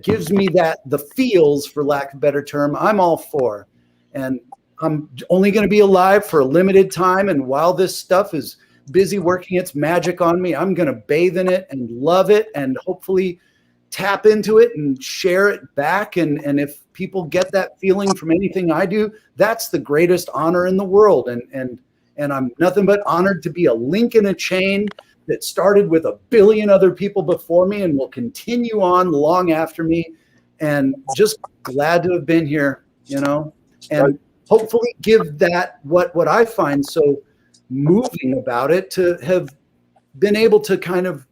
S5: gives me the feels, for lack of a better term, I'm all for. And I'm only going to be alive for a limited time. And while this stuff is busy working its magic on me, I'm going to bathe in it and love it and hopefully tap into it and share it back. And if people get that feeling from anything I do, that's the greatest honor in the world. And I'm nothing but honored to be a link in a chain that started with 1 billion other people before me and will continue on long after me. And just glad to have been here, and hopefully give that what I find so moving about it, to have been able to kind of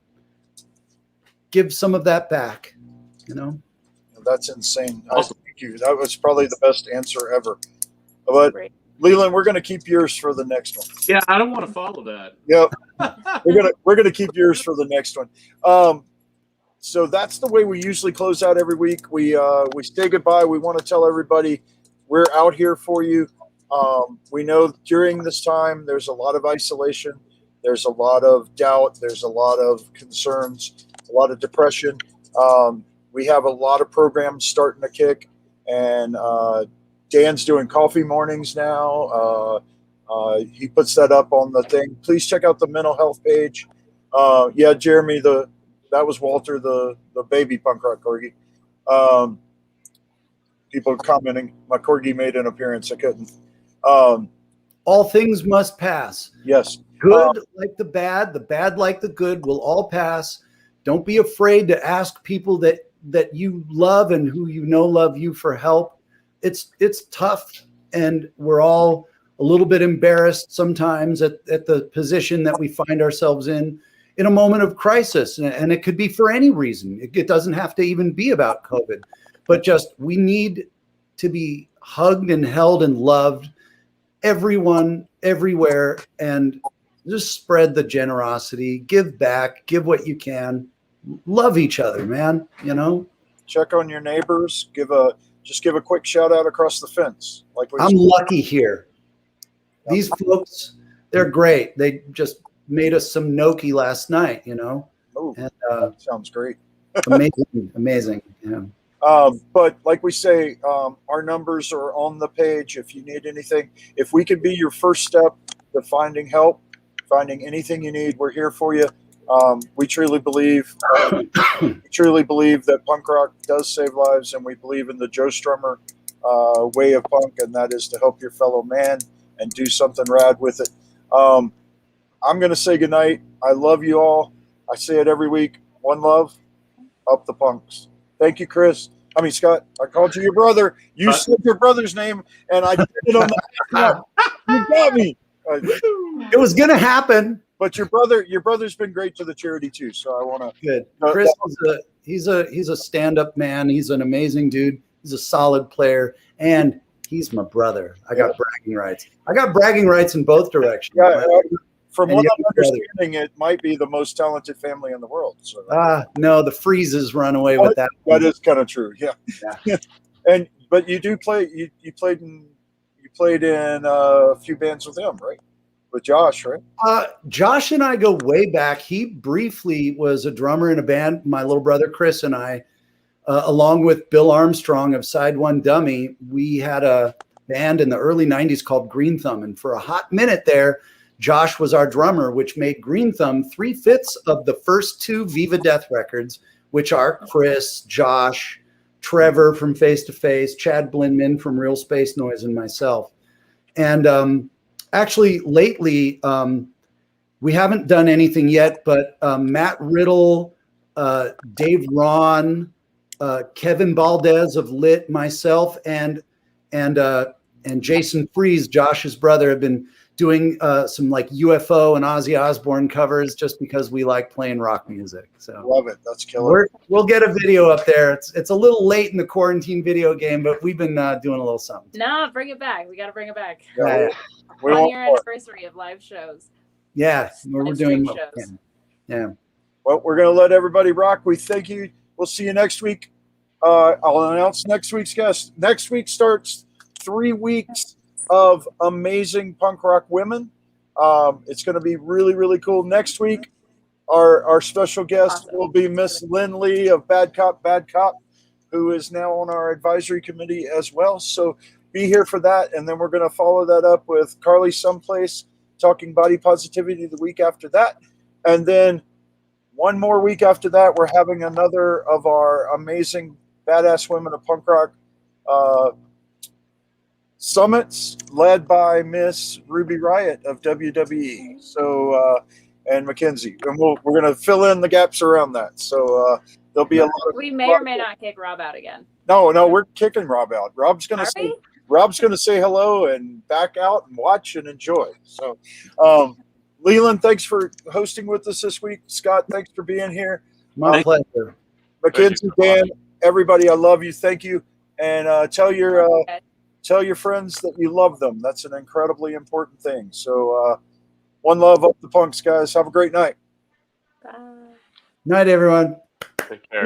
S5: give some of that back,
S1: That's insane.
S4: Awesome.
S1: Thank you. That was probably the best answer ever. But
S2: Great.
S1: Leland, we're going to keep yours for the next one.
S4: Yeah, I don't want to follow that.
S1: Yep. we're gonna keep yours for the next one. So that's the way we usually close out every week. We say goodbye. We want to tell everybody we're out here for you. We know during this time there's a lot of isolation, there's a lot of doubt, there's a lot of concerns, a lot of depression. We have a lot of programs starting to kick, and Dan's doing coffee mornings now. He puts that up on the thing. Please check out the mental health page. Yeah, Jeremy, that was Walter, the baby punk rock corgi. People are commenting, my corgi made an appearance. I couldn't.
S5: All things must pass.
S1: Yes.
S5: Good like the bad like the good will all pass. Don't be afraid to ask people that you love and who love you for help. It's tough, and we're all a little bit embarrassed sometimes at the position that we find ourselves in a moment of crisis. And it could be for any reason. It doesn't have to even be about COVID, but just we need to be hugged and held and loved, everyone, everywhere, and just spread the generosity, give back, give what you can, love each other, man.
S1: Check on your neighbors. Just give a quick shout out across the fence.
S5: I'm lucky here. These folks, they're great. They just made us some gnocchi last night,
S1: Oh,
S5: and,
S1: that sounds great.
S5: amazing. Yeah.
S1: But like we say, our numbers are on the page. If you need anything, if we could be your first step to finding help, finding anything you need, we're here for you. We truly believe that punk rock does save lives, and we believe in the Joe Strummer way of punk, and that is to help your fellow man and do something rad with it. I'm going to say goodnight. I love you all. I say it every week. One love, up the punks. Thank you, Chris. Scott, I called you your brother. You said your brother's name, and I did it on the You got me.
S5: It was going to happen.
S1: But your brother's been great to the charity too. So I want to.
S5: Good. Chris he's a stand-up man. He's an amazing dude. He's a solid player, and he's my brother. I got bragging rights. I got bragging rights in both directions.
S1: Yeah, from what I'm understanding, it might be the most talented family in the world. So
S5: no, the Freezes run away with that.
S1: That is kind of true. Yeah. but you do play. You played in a few bands with him, right? With Josh, right?
S5: Josh and I go way back. He briefly was a drummer in a band. My little brother Chris and I, along with Bill Armstrong of Side One Dummy, we had a band in the early 90s called Green Thumb. And for a hot minute there, Josh was our drummer, which made Green Thumb 3/5 of the first 2 Viva Death records, which are Chris, Josh, Trevor from Face to Face, Chad Blinman from Real Space Noise, and myself. And actually, lately, we haven't done anything yet, but Matt Riddle, Dave Ron, Kevin Valdez of Lit, myself, and Jason Freeze, Josh's brother, have been doing some like UFO and Ozzy Osbourne covers just because we like playing rock music. So
S1: Love it. That's killer.
S5: we'll get a video up there. It's a little late in the quarantine video game, but we've been doing a little something.
S2: No, bring it back. We got to bring it back.
S1: Yeah, we
S2: 1
S1: want
S2: year
S1: more.
S2: anniversary of live shows.
S5: Yeah, we're
S2: Live
S5: doing
S2: stream shows.
S5: Yeah.
S1: Well, we're going to let everybody rock. We thank you. We'll see you next week. I'll announce next week's guest. Next week starts 3 weeks of amazing punk rock women. It's going to be really, really cool. Next week, our special guest will be Miss Lynn Lee of Bad Cop, who is now on our advisory committee as well. So be here for that. And then we're going to follow that up with Carly Someplace talking body positivity the week after that. And then one more week after that, we're having another of our amazing badass women of punk rock summits led by Miss Ruby Riott of WWE. So, and Mackenzie. And we're going to fill in the gaps around that. So there'll be a lot of.
S2: We may or may not kick Rob out again.
S1: No, we're kicking Rob out. Rob's going to say hello and back out and watch and enjoy. So, Leland, thanks for hosting with us this week. Scott, thanks for being here.
S5: My pleasure.
S1: Mackenzie, Dan, everybody, I love you. Thank you. And tell your friends that you love them. That's an incredibly important thing. So one love up the punks, guys. Have a great night.
S2: Bye.
S5: Night, everyone.
S3: Take care.